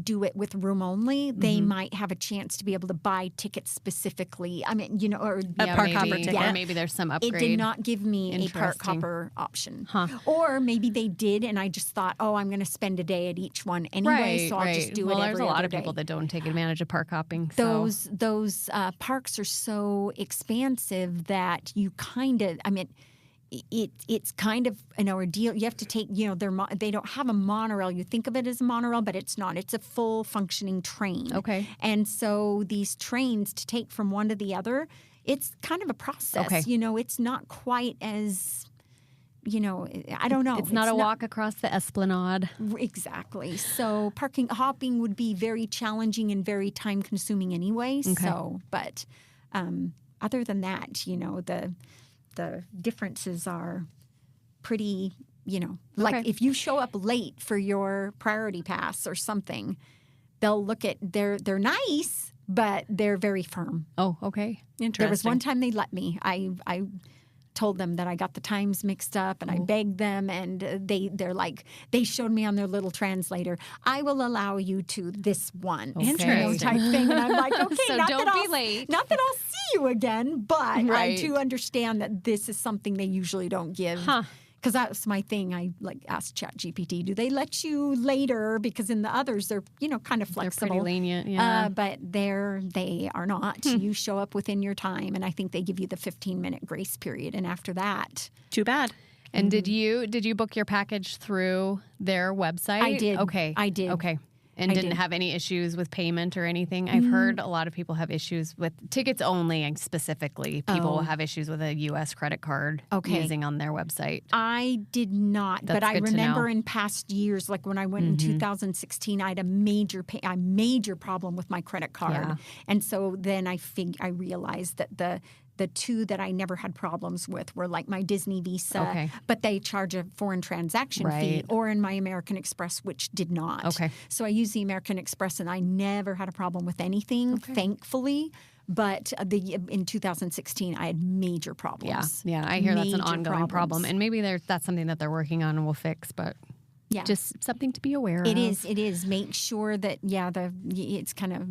do it with room only, they might have a chance to be able to buy tickets specifically. I mean, or a park hopper ticket. Or maybe there's some upgrade. It did not give me a park hopper option. Or maybe they did, and I just thought, I'm going to spend a day at each one anyway, so I'll just do it every other day. Well, there's a lot of people that don't take advantage of park hopping. So. Those parks are so expansive that you kind of, it's kind of an ordeal. You have to take, they don't have a monorail. You think of it as a monorail, but it's not. It's a full functioning train. Okay. And so these trains to take from one to the other, it's kind of a process. Okay. It's not quite as, I don't know. It's not a walk across the Esplanade. Exactly. So hopping would be very challenging and very time consuming anyway. Okay. So, but other than that, the differences are pretty, like if you show up late for your priority pass or something, they'll look at, they're nice, but they're very firm. Oh, okay. Interesting. There was one time they let me. I told them that I got the times mixed up, and I begged them, and they're like, they showed me on their little translator, I will allow you to this one. Interesting. Type thing. And I'm like, okay, so don't be late. Not that I'll see you again, but I do understand that this is something they usually don't give. Because that's my thing. I asked ChatGPT, do they let you later? Because in the others, they're kind of flexible. They're pretty lenient, yeah. But they are not. You show up within your time, and I think they give you the 15-minute grace period. And after that, too bad. And did you book your package through their website? I did. Okay, I did. Okay. And didn't have any issues with payment or anything? I've heard a lot of people have issues with tickets only, and specifically people will have issues with a U.S. credit card using on their website. I did not, but I remember in past years, like when I went in 2016, I had a major problem with my credit card. And so then I realized that the two that I never had problems with were like my Disney Visa, but they charge a foreign transaction fee, or in my American Express, which did not. Okay. So I used the American Express, and I never had a problem with anything, thankfully. But in 2016, I had major problems. Yeah, I hear that's an ongoing problem, and maybe that's something that they're working on and will fix, but. Yeah. Just something to be aware of. It is. Make sure that, it's kind of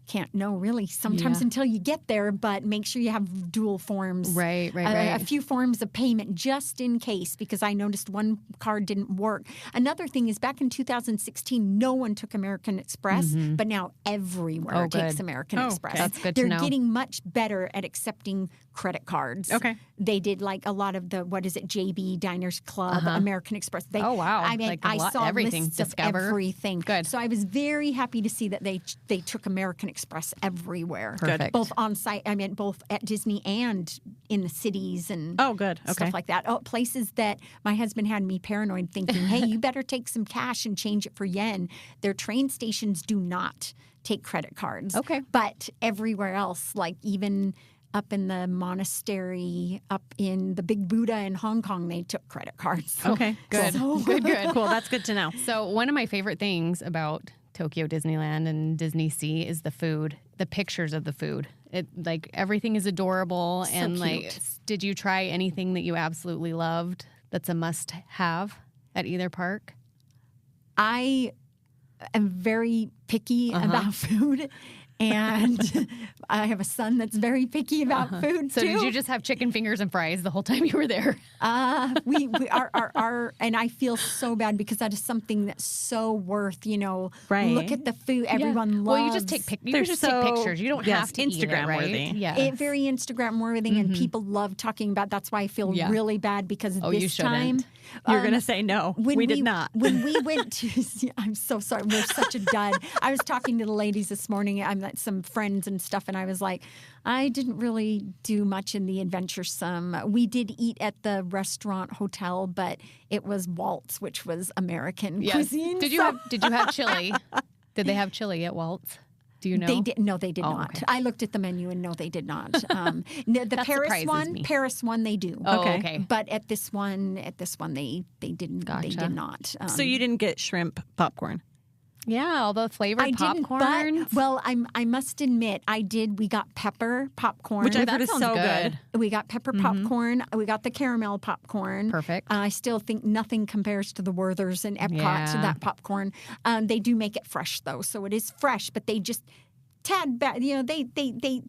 can't know really sometimes until you get there, but make sure you have dual forms. Right. A few forms of payment just in case, because I noticed one card didn't work. Another thing is back in 2016, no one took American Express, but now everywhere takes American Express. Okay. That's good to know. They're getting much better at accepting credit cards. Okay. They did like a lot of the, JB Diners Club, American Express. Oh, wow. I mean, I saw everything. lists Discover. of everything. Good. So I was very happy to see that they took American Express everywhere. Perfect. Both on site, both at Disney and in the cities and stuff like that. Oh, places that my husband had me paranoid thinking, hey, you better take some cash and change it for yen. Their train stations do not take credit cards. Okay. But everywhere else, like even up in the monastery, up in the Big Buddha in Hong Kong, they took credit cards. Okay, good. So, Good. Cool. That's good to know. So one of my favorite things about Tokyo Disneyland and Disney Sea is the food, the pictures of the food. It like everything is adorable. So and cute. like, did you try anything that you absolutely loved that's a must have at either park? I am very picky about food. And I have a son that's very picky about food So too. did you just have chicken fingers and fries the whole time you were there? We are, and I feel so bad because that is something that's so worth, Right. Look at the food everyone loves. Well, you just take pictures. You just take pictures. You don't have to Instagram eat it, right? worthy. Yeah. It's very Instagram worthy, and people love talking about. That's why I feel really bad because you this shouldn't. time You're going to say no. We did not. When we went to, I'm so sorry. We're such a dud. I was talking to the ladies this morning. I met some friends and stuff, and I was like, I didn't really do much in the adventuresome. We did eat at the restaurant hotel, but it was Waltz, which was American cuisine. Did you have chili? Did they have chili at Waltz? Do you know? They did. No, they did not. Okay. I looked at the menu and no, they did not. The Paris one, they do. Oh, okay. But at this one, they didn't. Gotcha. They did not. So you didn't get shrimp popcorn? Yeah, all the flavored I popcorn. didn't, but I must admit, I did. We got pepper popcorn, Which I've heard is sounds so good. We got pepper popcorn. We got the caramel popcorn. Perfect. I still think nothing compares to the Werther's and Epcot to that popcorn. They do make it fresh though, so it is fresh, but they just tad back. They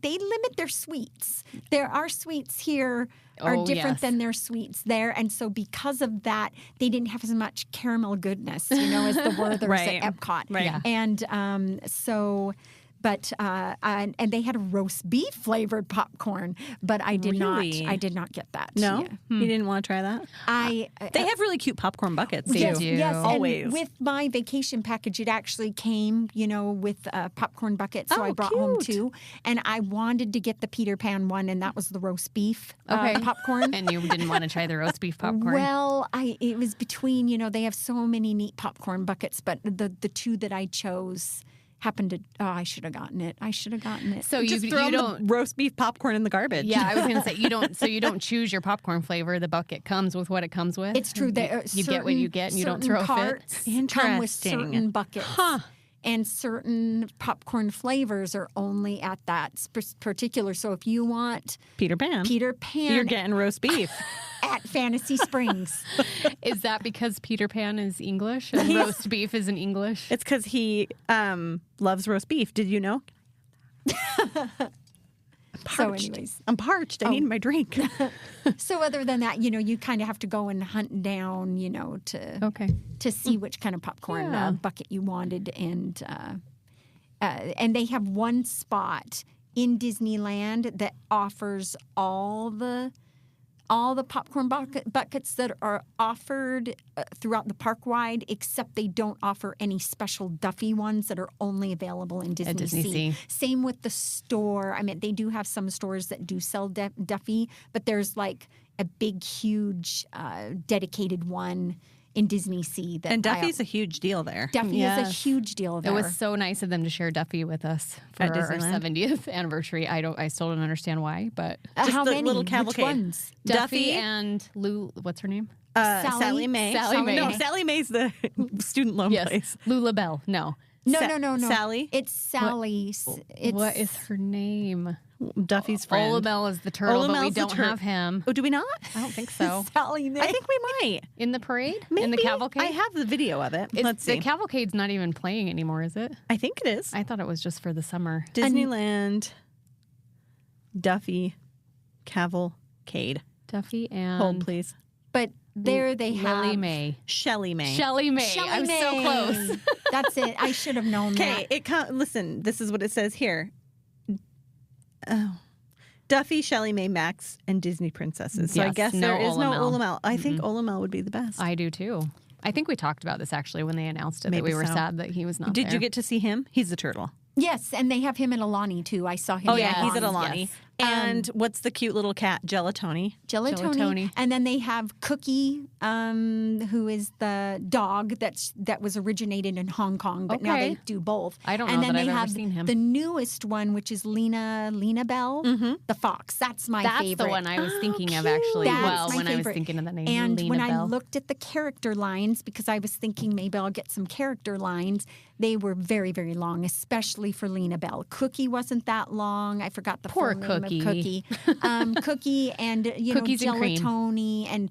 limit their sweets. Our sweets here are different than their sweets there, and so because of that, they didn't have as much caramel goodness, as the Werther's Right. at Epcot. Right. Yeah. And so. But and they had a roast beef flavored popcorn, but I did Really? not. I did not get that. No? Yeah. You didn't want to try that? They have really cute popcorn buckets. They Yes, do. yes. Always. And with my vacation package, it actually came, with a popcorn bucket, so I brought home cute. 2. And I wanted to get the Peter Pan one, and that was the roast beef Okay. popcorn. And you didn't want to try the roast beef popcorn? Well, it was between, they have so many neat popcorn buckets, but the 2 that I chose happened to. Oh, I should have gotten it. So Just you throw don't. the roast beef popcorn in the garbage. Yeah, I was going to say you don't. So you don't choose your popcorn flavor. The bucket comes with what it comes with. It's true that you get what you get, and you don't throw a fit. carts come with certain Interesting. buckets. And certain popcorn flavors are only at that particular. So if you want Peter Pan, you're getting roast beef. at Fantasy Springs. Is that because Peter Pan is English and roast beef isn't English? It's because he loves roast beef. Did you know? So anyways. I'm parched. I need my drink. So other than that, you kind of have to go and hunt down, to see which kind of popcorn bucket you wanted. And they have one spot in Disneyland that offers all the popcorn buckets that are offered throughout the park wide, except they don't offer any special Duffy ones that are only available in Disney Sea. Same with the store. I mean, they do have some stores that do sell Duffy, but there's like a big, huge dedicated one in Disney Sea. And Duffy's a huge deal there. Duffy is a huge deal there. It was so nice of them to share Duffy with us for At our Disneyland. 70th anniversary. I still don't understand why, but Just how the many? little Which cavalcade. ones? Duffy and Lou. What's her name? Sally Mae. Sally Mae. No, Sally Mae's the student loan place. Lula Bell. No. No. Sally? It's Sally. What is her name? Duffy's friend. Olabelle is the turtle, but we Olamelle's the don't have him. Oh, do we not? I don't think so. Sally Mae. I think we might. In the parade? Maybe. In the cavalcade? I have the video of it. Let's see. The cavalcade's not even playing anymore, is it? I think it is. I thought it was just for the summer. Disneyland, Duffy, Cavalcade. Duffy and Hold, please. But there they have Lily Mae. Shelly Mae. Shelly Mae. I was so close. That's it. I should have known that. Okay, listen, this is what it says here. Oh. Duffy, Shelly Mae, Max, and Disney Princesses. So I Yes, guess no there is no Olamel. Olamel. I think Olamel would be the best. I do too. I think we talked about this actually when they announced it, that Maybe we were so. sad that he was not there. Did you get to see him? He's the turtle. Yes, and they have him at Alani too. I saw him. Oh, at yeah, he's at Alani. Alani. Yes. And what's the cute little cat? Gelatoni. Gelatoni. And then they have Cookie, who is the dog that was originated in Hong Kong, but now they do both. I don't know that I've ever seen him. The newest one, which is Lena Bell, the fox. That's my favorite. That's the one I was thinking of, actually. That's when I was thinking of the name. And Lena when Bell. I looked at the character lines, because I was thinking maybe I'll get some character lines, they were very, very long, especially for Lena Bell. Cookie wasn't that long. I forgot the full name of Cookie. Cookie and, Cookies and cream. Gelatoni and,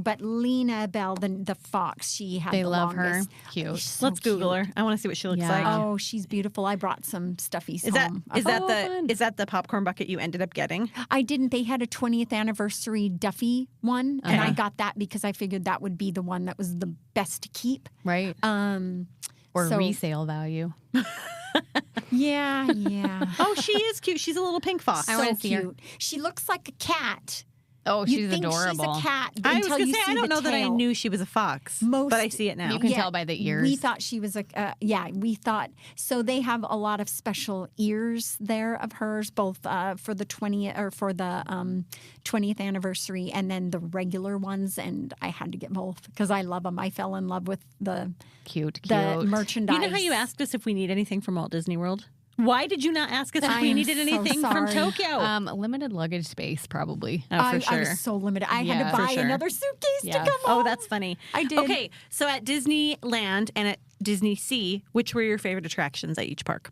but Lena Bell, the fox, she had the love longest. her. Cute. So Let's Google her. I want to see what she looks like. Oh, she's beautiful. I brought some stuffies home. Is that the popcorn bucket you ended up getting? I didn't. They had a 20th anniversary Duffy one, and I got that because I figured that would be the one that was the best to keep. Right. Or resale value. Yeah. Oh, she is cute. She's a little pink fox. I want to see her. She looks like a cat. Oh, she's adorable. She's a cat I was until going you to say, see I don't know the that I tail. knew she was a fox, but I see it now. You can tell by the ears. We thought she was we thought. So they have a lot of special ears there of hers, both for the 20th or for the 20th anniversary and then the regular ones. And I had to get both because I love them. I fell in love with the cute merchandise. You know how you asked us if we need anything from Walt Disney World? Why did you not ask us if we needed anything from Tokyo? Limited luggage space, probably. Oh, for sure. I was so limited. I had to buy another suitcase to come home. Oh, that's funny. I did. Okay, so at Disneyland and at Disney Sea, which were your favorite attractions at each park?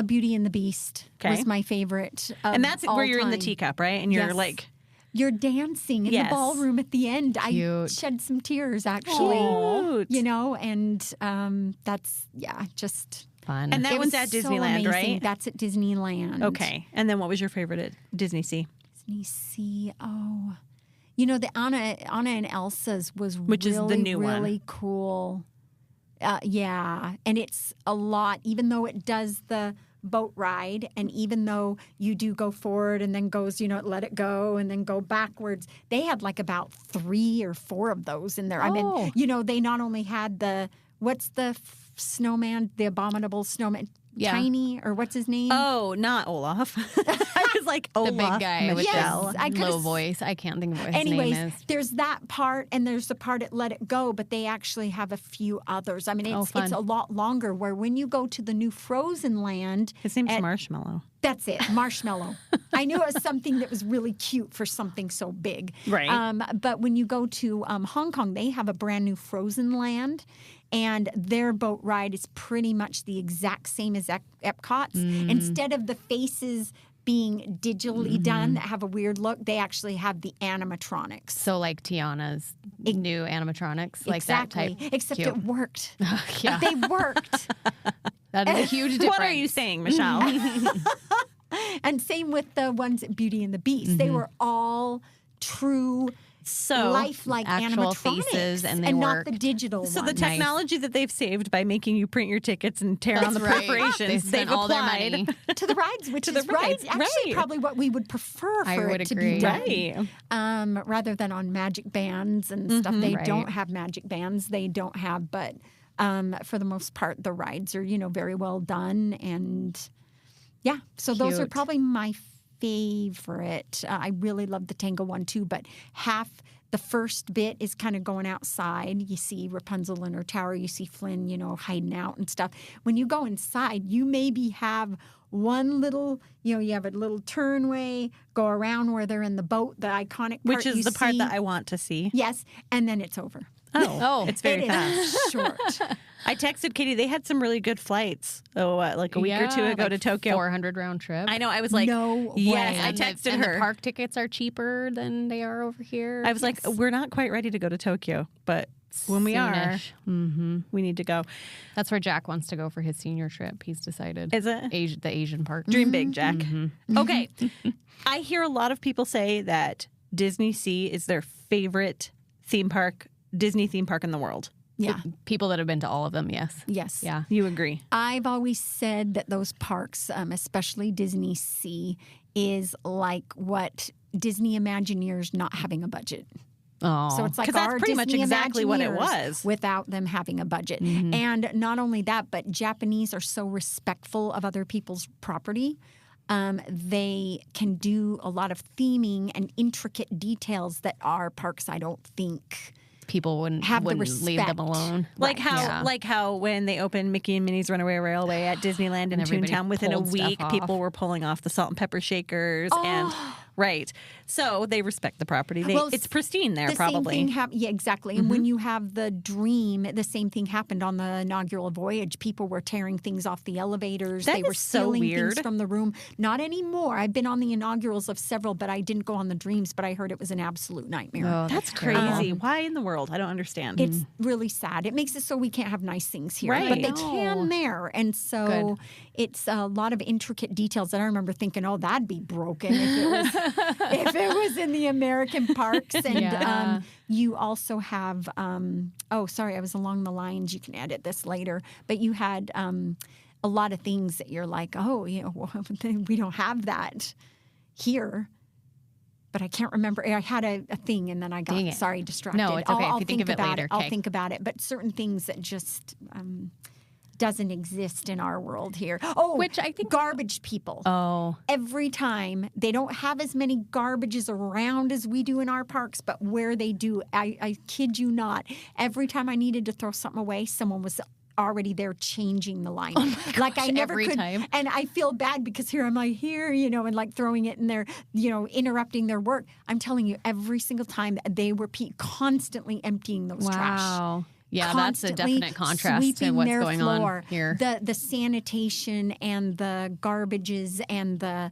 Beauty and the Beast was my favorite. And that's where you're in the teacup, right? And you're like... You're dancing in the ballroom at the end. Cute. I shed some tears, actually. Cute. And that's, just... Fun. And that one's at Disneyland, so right? That's at Disneyland. Okay. And then what was your favorite at Disney Sea? Disney Sea. Oh. The Anna and Elsa's was Which is the new one. Really cool. And it's a lot, even though it does the boat ride, and even though you do go forward and then goes, let it go and then go backwards, they had like about 3 or 4 of those in there. I mean, they not only had what's the snowman, the abominable snowman, Tiny, or what's his name? Oh, not Olaf. I was like, Olaf. The big guy with the low voice. I can't think of what his name is. There's that part, and there's the part at Let It Go, but they actually have a few others. I mean, it's a lot longer, where when you go to the new Frozen Land... His name's Marshmallow. That's it, Marshmallow. I knew it was something that was really cute for something so big. Right. But when you go to Hong Kong, they have a brand new Frozen Land, and their boat ride is pretty much the exact same as Epcot's. Instead of the faces being digitally done that have a weird look, they actually have the animatronics. So like Tiana's new animatronics, like that type. Except Cute. it worked. Yeah. They worked. That is a huge difference. What are you saying, Michelle? And same with the ones at Beauty and the Beast. They were all true... So lifelike actual animatronics faces, and not the digital So ones. the technology that they've saved by making you print your tickets and tear on the preparations, they've all their applied money to the rides, which is actually probably what we would prefer for it to be done. Rather than on magic bands and stuff. They don't have magic bands. They don't have, but for the most part, the rides are, very well done. And so those are probably my favorite. I really love the Tango one too, but the first bit is kind of going outside. You see Rapunzel in her tower. You see Flynn, hiding out and stuff. When you go inside, you maybe have one little, you have a little turnway, go around where they're in the boat, the iconic part. Which is the part that I want to see. Yes, and then it's over. Oh, it's very fast. Short. I texted Katie. They had some really good flights. Like a week or two ago to Tokyo. 400 round trip. I know. I was like, no yes. way. I texted and her. The park tickets are cheaper than they are over here. I was like, we're not quite ready to go to Tokyo, but when we are, we need to go. That's where Jack wants to go for his senior trip. He's decided. Is it? The Asian park. Dream big, Jack. Okay. I hear a lot of people say that Disney Sea is their favorite Disney theme park in the world. Yeah. People that have been to all of them, yes. Yes. Yeah. You agree? I've always said that those parks, especially Disney Sea, is like what Disney Imagineers not having a budget. Oh. So it's like that's our pretty Disney much exactly what it Imagineers was. without them having a budget. And not only that, but Japanese are so respectful of other people's property. they can do a lot of theming and intricate details that our parks, I don't think, people wouldn't leave them alone. Like how when they opened Mickey and Minnie's Runaway Railway at Disneyland in Toontown, within a week, people were pulling off the salt and pepper shakers and right. So they respect the property. It's pristine there, probably. Yeah, exactly. And when you have the Dream, the same thing happened on the inaugural voyage. People were tearing things off the elevators. They were stealing things from the room. Not anymore. I've been on the inaugurals of several, but I didn't go on the Dreams, but I heard it was an absolute nightmare. Oh, that's crazy. Why in the world? I don't understand. It's really sad. It makes it so we can't have nice things here. Right. But they can there. And so it's a lot of intricate details that I remember thinking, oh, that'd be broken if it was in the American parks. And you also have, sorry, I was along the lines. You can edit this later. But you had a lot of things that you're like, we don't have that here. But I can't remember. I had a thing, and then I got, distracted. No, it's okay. If you think of it later. I'll think about it. But certain things that just doesn't exist in our world here. Which I think garbage people. Every time they don't have as many garbages around as we do in our parks, but where they do, I kid you not, every time I needed to throw something away, someone was already there changing the line. Like I never could. Time. And I feel bad because here I'm like, and like throwing it in there, interrupting their work. I'm telling you, every single time they were constantly emptying those trash. Wow. Yeah, that's a definite contrast to what's going on here. The sanitation and the garbages and the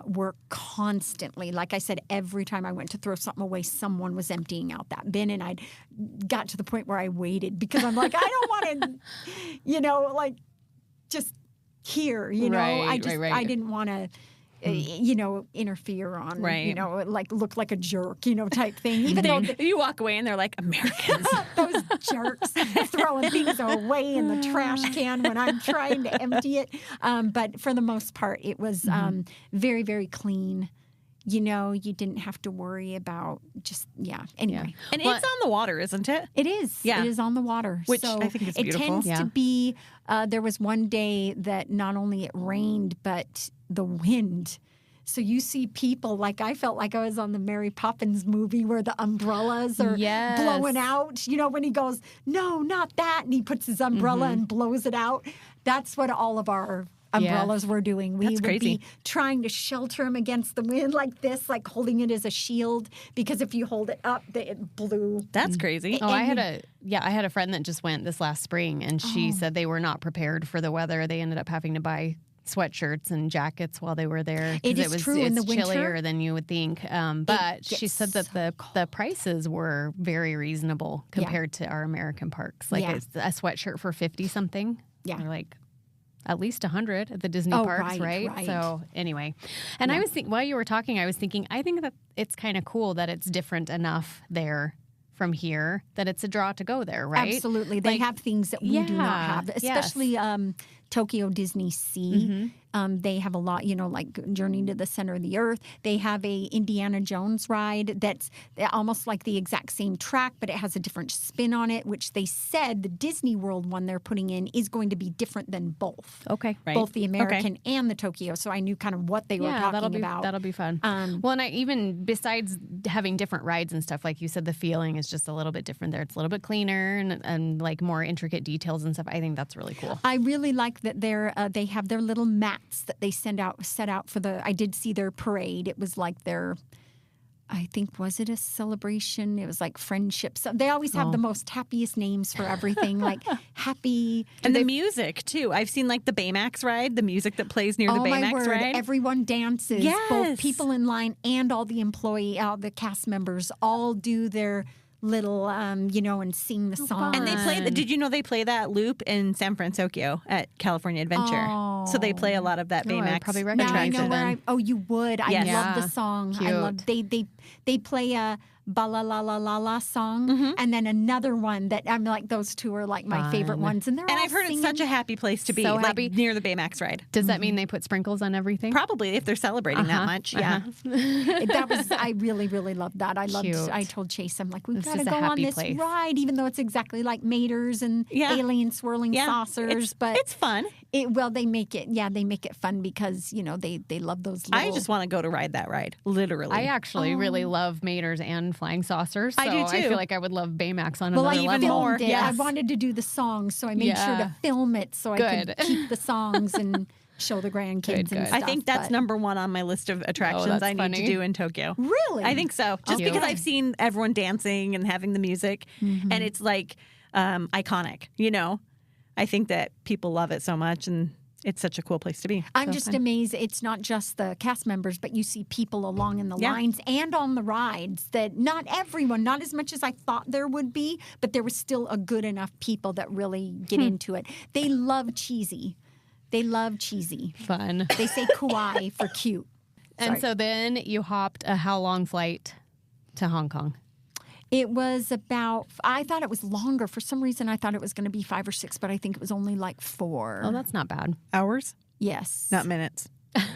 were constantly, like I said, every time I went to throw something away, someone was emptying out that bin, and I got to the point where I waited because I'm like, I don't want to, like just here, Right. I didn't want to. Interfere on, like look like a jerk, type thing. Even though you walk away and they're like, Americans. Those jerks throwing things away in the trash can when I'm trying to empty it. But for the most part, it was very, very clean. You didn't have to worry about anyway. And it's on the water, isn't it? It is. Yeah. It is on the water. Which I think is beautiful. It tends to be, there was one day that not only it rained, but the wind. So you see people, like I felt like I was on the Mary Poppins movie where the umbrellas are blowing out. When he goes, no, not that. And he puts his umbrella and blows it out. That's what all of our umbrellas were doing. We would be trying to shelter them against the wind like this, like holding it as a shield, because if you hold it up, it blew. That's crazy. I had a friend that just went this last spring, and she said they were not prepared for the weather. They ended up having to buy sweatshirts and jackets while they were there. It was true in the winter. Chillier than you would think. But she said that the prices were very reasonable compared to our American parks. Like a sweatshirt for 50 something. Yeah. Or like at least 100 at the Disney parks, right? So anyway, and I was thinking, while you were talking, I was thinking, I think that it's kind of cool that it's different enough there from here that it's a draw to go there, right? Absolutely. They have things that we do not have, especially Tokyo Disney Sea. They have a lot, like Journey to the Center of the Earth. They have a Indiana Jones ride that's almost like the exact same track, but it has a different spin on it, which they said the Disney World one they're putting in is going to be different than both. Okay. Right. Both the American and the Tokyo. So I knew kind of what they were talking about. That'll be fun. Well, and even besides having different rides and stuff, like you said, the feeling is just a little bit different there. It's a little bit cleaner and like more intricate details and stuff. I think that's really cool. I really like that they have their little mats that they set out for I did see their parade. It was like their, I think, was it a celebration? It was like friendship. So they always have the most happiest names for everything, like happy. And the music, too. I've seen like the Baymax ride, the music that plays near the Baymax ride. Everyone dances. Yes. Both people in line and all the the cast members all do their little, and sing the song. And they play, did you know they play that loop in San Francisco at California Adventure? So they play a lot of that Baymax. I probably recognize it then. You would. Yes. I love the song. Cute. I love, they play a Bala La La La La song, and then another one that I'm like, those two are like my favorite ones. And I've heard it's such a happy place to be, so like happy. Near the Baymax ride. Does that mean they put sprinkles on everything? Probably, if they're celebrating that much. Yeah. I really, really loved that. I told Chase, I'm like, we've got to go on this ride, even though it's exactly like Mater's and alien swirling saucers. But it's fun. Well, they make it fun because, they love those little... I just want to go to ride that ride, literally. I actually really love Maters and Flying Saucers. So I do, too. I feel like I would love Baymax on another I level. filmed it. Yes. I wanted to do the songs, so I made sure to film it so I could keep the songs and show the grandkids and stuff. I think that's number one on my list of attractions I need to do in Tokyo. Really? I think so. Just because I've seen everyone dancing and having the music, and it's like iconic, I think that people love it so much, and it's such a cool place to be. I'm just amazed. It's not just the cast members, but you see people along in the lines and on the rides that not everyone, not as much as I thought there would be, but there was still a good enough people that really get into it. They love cheesy. Fun. They say kawaii for cute. And so then you hopped a how long flight to Hong Kong? It was I thought it was longer. For some reason, I thought it was going to be 5 or 6, but I think it was only like 4. Oh, that's not bad. Hours? Yes. Not minutes.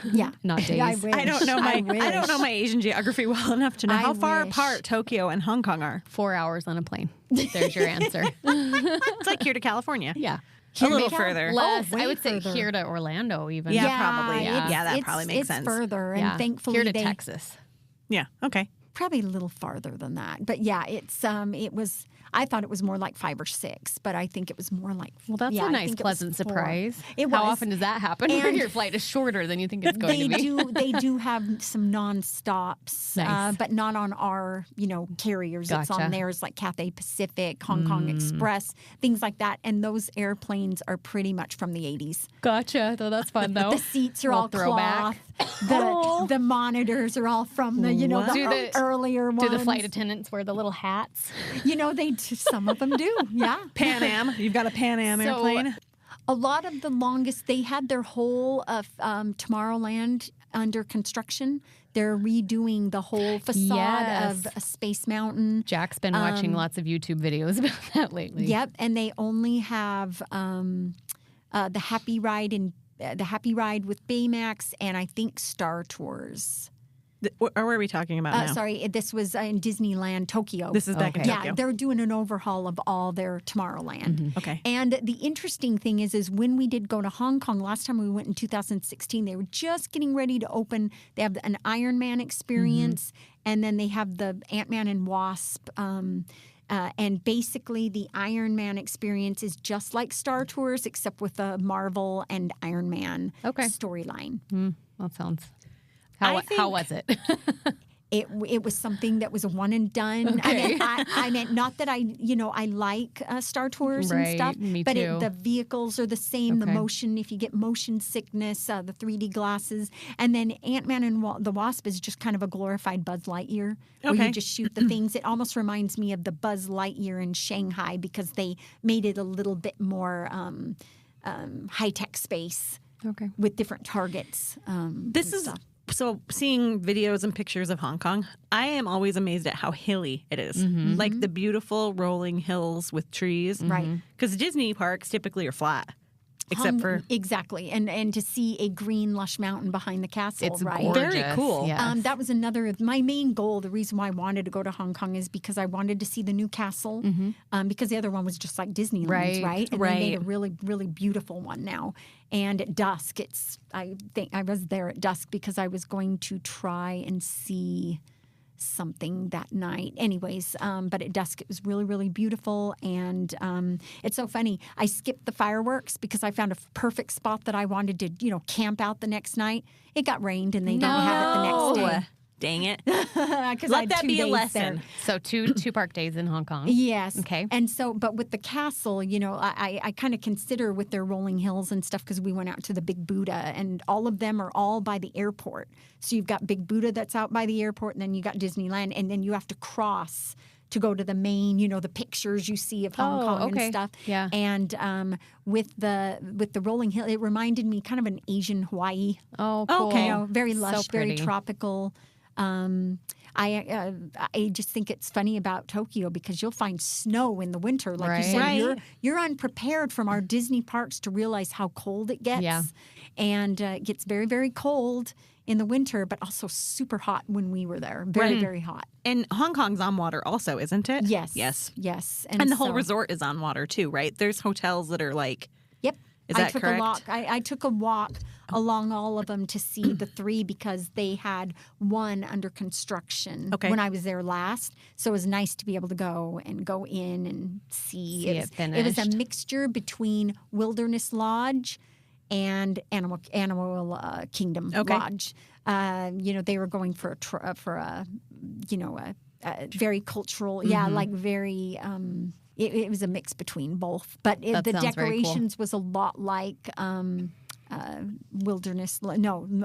Yeah. Not days. I wish. I don't know my Asian geography well enough to know how far apart Tokyo and Hong Kong are. 4 hours on a plane. There's your answer. It's like here to California. Yeah. A little further. Less. way I would say further. here to Orlando even. Yeah, probably. Yeah, that probably makes sense. It's further, and thankfully here to Texas. Yeah, okay. Probably a little farther than that. But yeah, it was, I thought it was more like 5 or 6, but I think it was more like 4. Well, that's a nice, pleasant surprise. It was. How often does that happen? Where your flight is shorter than you think it's going to be? They do have some non-stops, Nice. but not on our, carriers. It's Gotcha. on theirs, like Cathay Pacific, Hong Kong Express, things like that. And those airplanes are pretty much from the 80s. Gotcha. Though that's fun, though. The seats are all throwback. cloth. The monitors are all from the, the earlier ones. Do the flight attendants wear the little hats? Some of them do, yeah. Pan Am. You've got a Pan Am airplane. A lot of the longest, they had their whole Tomorrowland under construction. They're redoing the whole facade of Space Mountain. Jack's been watching lots of YouTube videos about that lately. Yep, and they only have the Happy Ride with Baymax, and I think Star Tours. Where are we talking about now? Sorry, this was in Disneyland, Tokyo. This is back in Tokyo. Yeah, they're doing an overhaul of all their Tomorrowland. Mm-hmm. Okay. And the interesting thing is when we did go to Hong Kong, last time we went in 2016, they were just getting ready to open. They have an Iron Man experience, and then they have the Ant-Man and Wasp. And basically, the Iron Man experience is just like Star Tours, except with a Marvel and Iron Man storyline. That sounds... How was it? It was something that was a one and done. Okay. I meant not that I like Star Tours and stuff, me but too. The vehicles are the same. The Okay. motion, if you get motion sickness, the 3D glasses, and then Ant-Man and the Wasp is just kind of a glorified Buzz Lightyear, where you just shoot the things. It almost reminds me of the Buzz Lightyear in Shanghai because they made it a little bit more high-tech space with different targets. This is... So seeing videos and pictures of Hong Kong, I am always amazed at how hilly it is. Mm-hmm. Like the beautiful rolling hills with trees. Right. Because Disney parks typically are flat. Except for... Exactly. And to see a green, lush mountain behind the castle, It's right? gorgeous. Very cool. Yes. That was my main goal. The reason why I wanted to go to Hong Kong is because I wanted to see the new castle, because the other one was just like Disneyland, right? And they made a really, really beautiful one now. And at dusk, I think I was there at dusk because I was going to try and see something that night. Anyways, but at dusk it was really, really beautiful. And it's so funny. I skipped the fireworks because I found a perfect spot that I wanted to, camp out the next night. It got rained and they didn't have it the next day. Dang it. Let that be a lesson. There. So two park days in Hong Kong. Yes. Okay. And so, but with the castle, I kind of consider with their rolling hills and stuff because we went out to the Big Buddha and all of them are all by the airport. So you've got Big Buddha that's out by the airport and then you got Disneyland and then you have to cross to go to the main, the pictures you see of Hong Kong and stuff. Yeah. And with the rolling hill, it reminded me kind of an Asian Hawaii. Oh, cool. Okay. Very lush, So very tropical. I just think it's funny about Tokyo because you'll find snow in the winter. Like you said, you're unprepared from our Disney parks to realize how cold it gets. Yeah. And it gets very, very cold in the winter, but also super hot when we were there. Very, very hot. And Hong Kong's on water also, isn't it? Yes. Yes. Yes. And the whole resort is on water too, right? There's hotels that are like... Yep. Is that correct? I took a walk along all of them to see the 3 because they had one under construction when I was there last. So it was nice to be able to go in and see it finished. It was a mixture between Wilderness Lodge and Animal Kingdom Lodge. They were going for a very cultural, like very. It was a mix between both, but the decorations was a lot like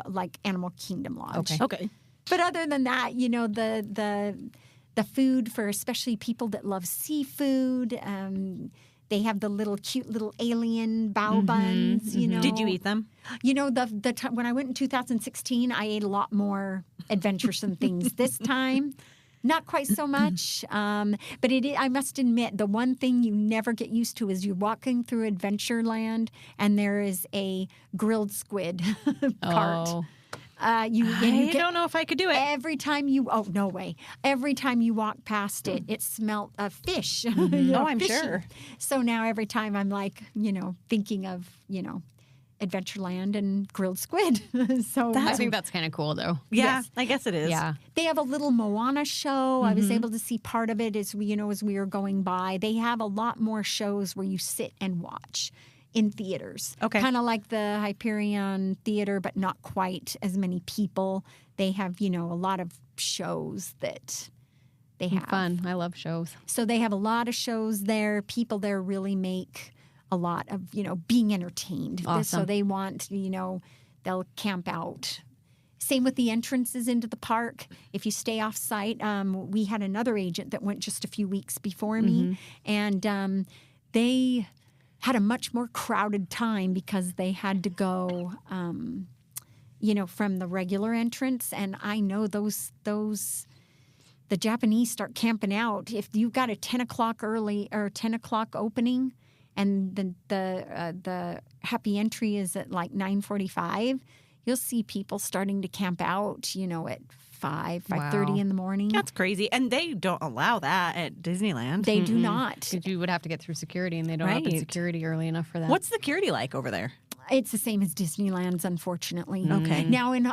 like Animal Kingdom Lodge. Okay. But other than that, the food for especially people that love seafood. They have the cute little alien bao buns. Did you eat them? When I went in 2016, I ate a lot more adventuresome things. This time, not quite so much. But I must admit, the one thing you never get used to is you're walking through Adventureland and there is a grilled squid cart. Oh. I don't know if I could do it. Every time no way. Every time you walk past it, it smelled of fish. I'm sure. So now every time I'm like, thinking of, Adventureland and grilled squid. So I think that's kind of cool, though. Yeah, yes. I guess it is. Yeah. They have a little Moana show. I was able to see part of it as we were going by. They have a lot more shows where you sit and watch in theaters. Okay. Kind of like the Hyperion Theater, but not quite as many people. They have, a lot of shows that they have. Fun. I love shows. So they have a lot of shows there. People there really make a lot of, being entertained. Awesome. So they want, they'll camp out. Same with the entrances into the park. If you stay off site, we had another agent that went just a few weeks before me, and they had a much more crowded time because they had to go, from the regular entrance. And I know those the Japanese start camping out. If you've got a 10 o'clock early or 10 o'clock opening, and the happy entry is at like 9:45, you'll see people starting to camp out, at 5:30 in the morning. That's crazy. And they don't allow that at Disneyland. They do not. You would have to get through security, and they don't open security early enough for that. What's security like over there? It's the same as Disneyland's, unfortunately. Okay. Now, in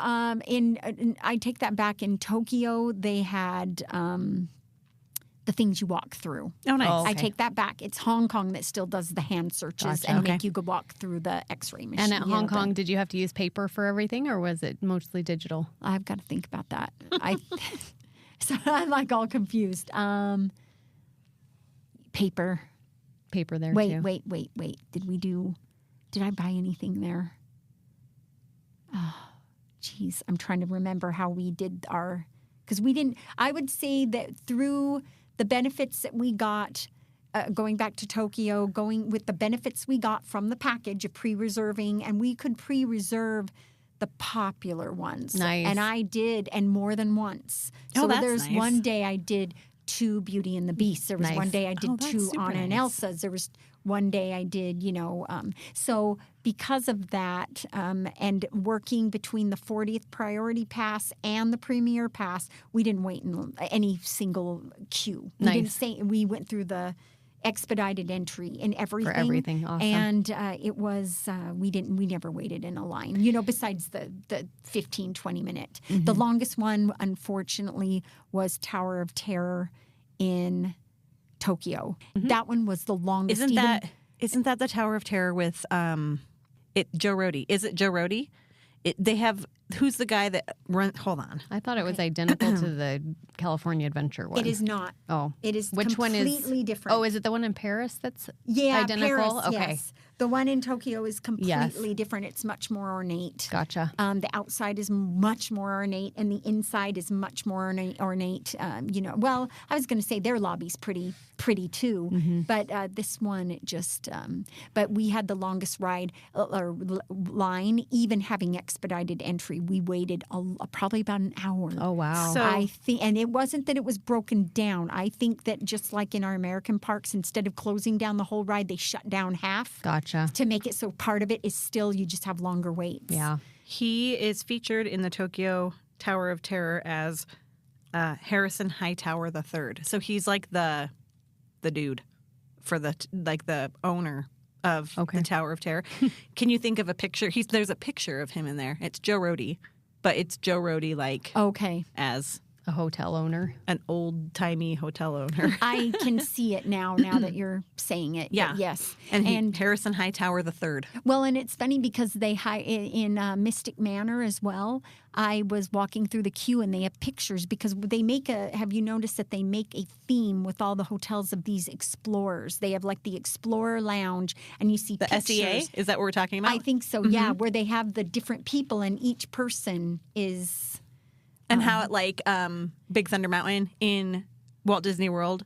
I take that back. In Tokyo, they had the things you walk through. Oh, nice. I take that back. It's Hong Kong that still does the hand searches and make you go walk through the X-ray machine. And at Hong Kong, did you have to use paper for everything, or was it mostly digital? I've got to think about that. So I'm like all confused. Paper there too. Wait. Did I buy anything there? Oh, geez. I'm trying to remember how we did because we didn't, I would say that through the benefits that we got going back to Tokyo, going with the benefits we got from the package of pre-reserving, and we could pre-reserve the popular ones. Nice. And I did, and more than once. So there's one day I did 2 Beauty and the Beast. There was one day I did 2 Anna and Elsa's. There was one day I did, so because of that and working between the 40th Priority Pass and the Premier Pass, we didn't wait in any single queue. We went through the expedited entry in everything. For everything, awesome. And it was, we never waited in a line, besides the 15, 20 minute. Mm-hmm. The longest one, unfortunately, was Tower of Terror in Tokyo. Mm-hmm. That one was the longest. Isn't that the Tower of Terror with Joe Rohde? Is it Joe Rohde? They have, who's the guy that hold on. I thought it was identical to the California Adventure one. It is not. Oh. It is Which completely one is different. Oh, is it the one in Paris that's identical? Paris, okay. Yes. The one in Tokyo is completely different. It's much more ornate. Gotcha. The outside is much more ornate, and the inside is much more ornate. Well, I was going to say their lobby's pretty too, but this one it just. But we had the longest ride or line, even having expedited entry. We waited probably about an hour. Oh wow! So I think, and it wasn't that it was broken down. I think that just like in our American parks, instead of closing down the whole ride, they shut down half. Gotcha. To make it so part of it is still, you just have longer waits. Yeah. He is featured in the Tokyo Tower of Terror as Harrison Hightower III. So he's like the dude for the owner of the Tower of Terror. Can you think of a picture? There's a picture of him in there. It's Joe Rohde, but it's Joe Rohde as a hotel owner, an old-timey hotel owner. I can see it now that you're saying it. Yeah. Yes. And Harrison Hightower III. Well, and it's funny because they in Mystic Manor as well. I was walking through the queue and they have pictures because they make have you noticed that they make a theme with all the hotels of these explorers? They have like the Explorer Lounge and you see the pictures. SEA? Is that what we're talking about? I think so, yeah, where they have the different people and each person is... And how at like Big Thunder Mountain in Walt Disney World,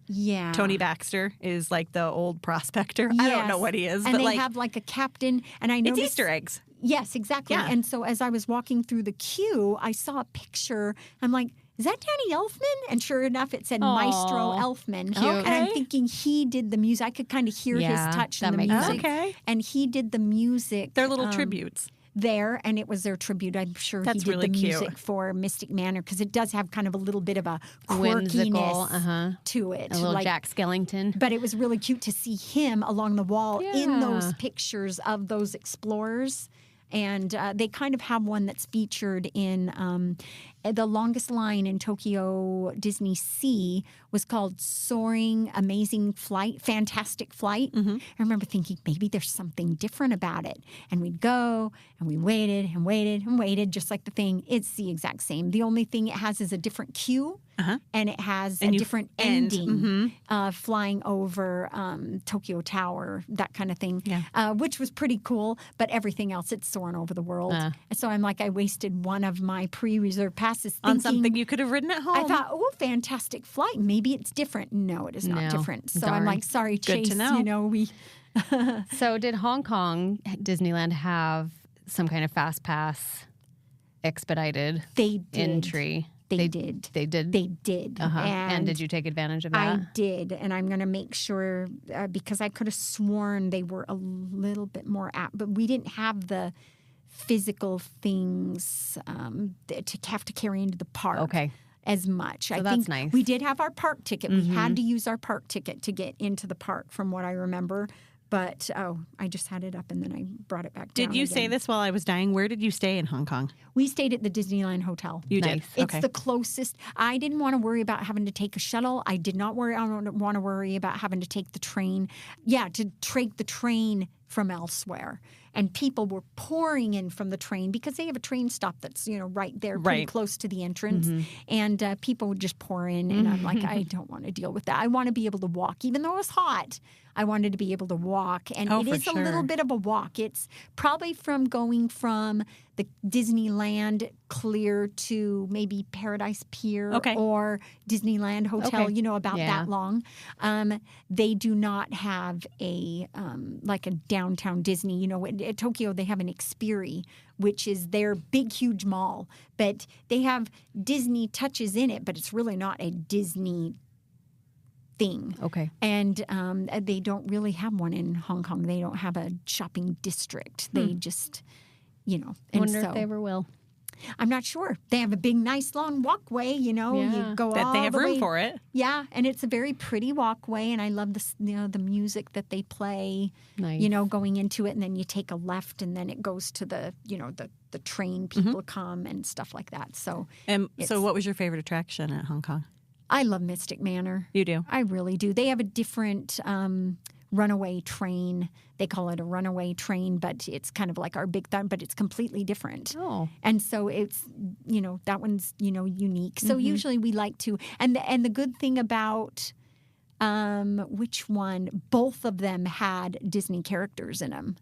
Tony Baxter is like the old prospector. Yes. I don't know what he is, and but they have like a captain, and I noticed it's Easter eggs. Yes, exactly. Yeah. And so as I was walking through the queue, I saw a picture. I'm like, is that Danny Elfman? And sure enough, it said Maestro Elfman. Cute. And I'm thinking he did the music. I could kind of hear his touch in the music. Okay. And he did the music. They're little tributes. There, and it was their tribute. I'm sure That's he did really the music cute. for Mystic Manor because it does have kind of a little bit of a whimsical, quirkiness to it. A little Jack Skellington. But it was really cute to see him along the wall in those pictures of those explorers. And they kind of have one that's featured in the longest line in Tokyo Disney Sea was called Soaring Amazing Flight, Fantastic Flight. I remember thinking maybe there's something different about it. And we'd go and we waited and waited and waited, just like the thing. It's the exact same. The only thing it has is a different queue. And it has a different ending flying over Tokyo Tower, that kind of thing, which was pretty cool. But everything else, it's soaring over the world. And so I'm like, I wasted one of my pre-reserved passes thinking, on something you could have ridden at home. I thought, oh, fantastic flight. Maybe it's different. No, it is not different. So I'm like, sorry, Chase. Good to know. You know, we. So did Hong Kong Disneyland have some kind of fast pass expedited entry? They did. They did? They did. And did you take advantage of that? I did. And I'm going to make sure, because I could have sworn they were a little bit more apt, but we didn't have the physical things to have to carry into the park as much. So I that's think nice. we did have our park ticket. We had to use our park ticket to get into the park, from what I remember. But, I just had it up and then I brought it back down. Did you say this while I was dying? Where did you stay in Hong Kong? We stayed at the Disneyland Hotel. You did? It's the closest. I didn't want to worry about having to take a shuttle. I did not want to worry about having to take the train. Yeah, to take the train from elsewhere. And people were pouring in from the train because they have a train stop that's, right there, pretty close to the entrance. And people would just pour in. And I'm like, I don't want to deal with that. I want to be able to walk. Even though it was hot, I wanted to be able to walk. And it is a little bit of a walk. It's probably going from the Disneyland clear to maybe Paradise Pier or Disneyland Hotel, about that long. They do not have a like a downtown Disney. At Tokyo, they have an Xperi, which is their big, huge mall. But they have Disney touches in it, but it's really not a Disney thing. And they don't really have one in Hong Kong. They don't have a shopping district. They just, I wonder if they ever will. I'm not sure. They have a big, nice, long walkway, you go that all they have the room way. for it. Yeah, and it's a very pretty walkway, and I love the music that they play, going into it, and then you take a left, and then it goes to the train people come and stuff like that. So, so what was your favorite attraction at Hong Kong? I love Mystic Manor. You do? I really do. They have a different runaway train. They call it a runaway train, but it's kind of like our Big Thunder, but it's completely different. Oh. And so it's, that one's, unique. So usually we like to, and the good thing about which one, both of them had Disney characters in them.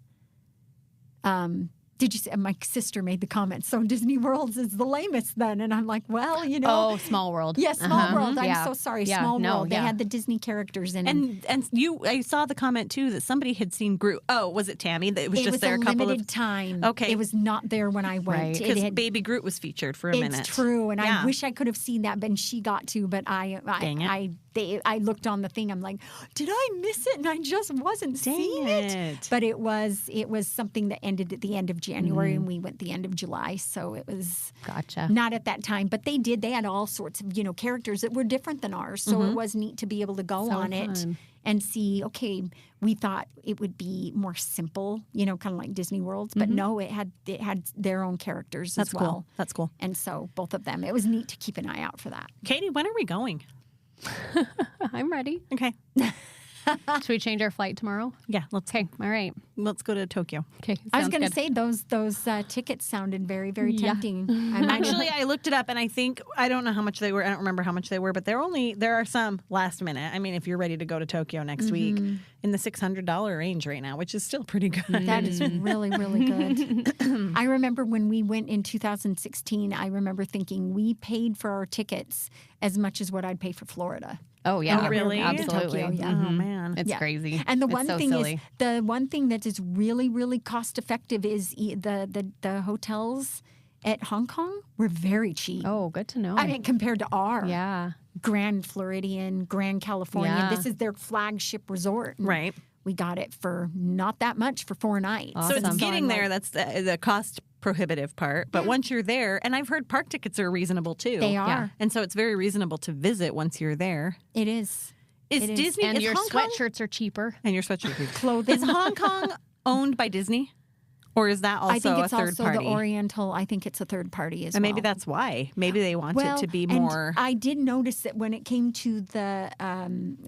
Did you say, my sister made the comment, so Disney World's is the lamest then? And I'm like, well, Oh, Small World. Yes, Small World. I'm so sorry. Small World. They had the Disney characters in it. And I saw the comment, too, that somebody had seen Groot. Oh, was it Tammy? That it was just there a couple of... It was a limited time. Okay. It was not there when I went. Because Baby Groot was featured for a minute. It's true, and I wish I could have seen that, but she got to, but Dang it. I looked on the thing. I'm like, did I miss it? And I just wasn't seeing it. But it was something that ended at the end of January, and we went the end of July. So it was not at that time. But they had all sorts of characters that were different than ours. So it was neat to be able to go on it and see, okay, we thought it would be more simple, kind of like Disney World's, but no, it had their own characters as well. Cool. That's cool. And so both of them, it was neat to keep an eye out for that. Katie, when are we going? I'm ready. Okay. Should we change our flight tomorrow? Yeah, let's. Okay, all right. Let's go to Tokyo. Okay, I was going to say those tickets sounded very, very tempting. Actually, I looked it up, and I don't know how much they were. I don't remember how much they were, but there are some last minute. I mean, if you're ready to go to Tokyo next week, in the $600 range right now, which is still pretty good. That is really, really good. I remember when we went in 2016, I remember thinking we paid for our tickets as much as what I'd pay for Florida. Oh, yeah. Oh, really? Absolutely. Tokyo, yeah. Oh, man. It's crazy. And the It's one so thing silly. is, the one thing that is really, really cost effective is the hotels at Hong Kong were very cheap. Oh, good to know. I mean, compared to our Yeah. Grand Floridian, Grand California. Yeah. This is their flagship resort. And Right. we got it for not that much for 4 nights. So it's Awesome. getting there. That's the cost prohibitive part. But once you're there, and I've heard park tickets are reasonable too. They are. Yeah. And so it's very reasonable to visit once you're there. It is. Is It is. Disney And is your Hong Kong? sweatshirts are cheaper. And your sweatshirt. Clothing. Is Hong Kong owned by Disney? Or is that also I think it's a third also party? the Oriental. I think it's a third party as And well. maybe that's why. Maybe they want it to be and more. I did notice that when it came to the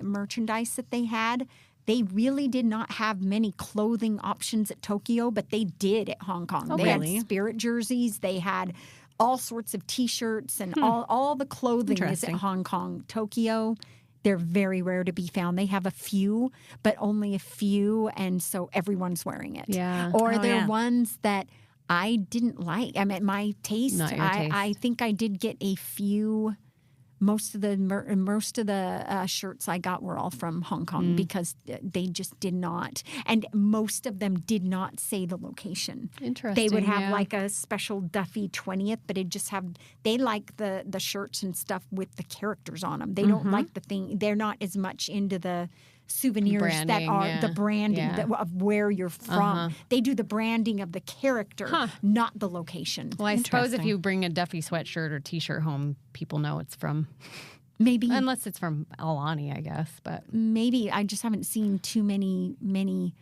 merchandise that they had, they really did not have many clothing options at Tokyo, but they did at Hong Kong. Oh, They really? had Spirit jerseys. They had all sorts of T-shirts and all the clothing is at Interesting. Hong Kong. Tokyo, they're very rare to be found. They have a few, but only a few, and so everyone's wearing it. Yeah. Or Oh, they're yeah. ones that I didn't like. I mean, my taste. Not your taste. I think I did get a few. Most of the shirts I got were all from Hong Kong because they just did not, and most of them did not say the location. Interesting. They would have yeah. like a special Duffy 20th, but it just have they like the shirts and stuff with the characters on them. They don't like the thing. They're not as much into the souvenirs that Branding, are yeah. the branding Yeah. of where you're from. They do the branding of the character, not the location. Well, I suppose if Interesting. you bring a Duffy sweatshirt or T-shirt home, people know it's from. Maybe Unless it's from Alani, I guess. But maybe I just haven't seen too many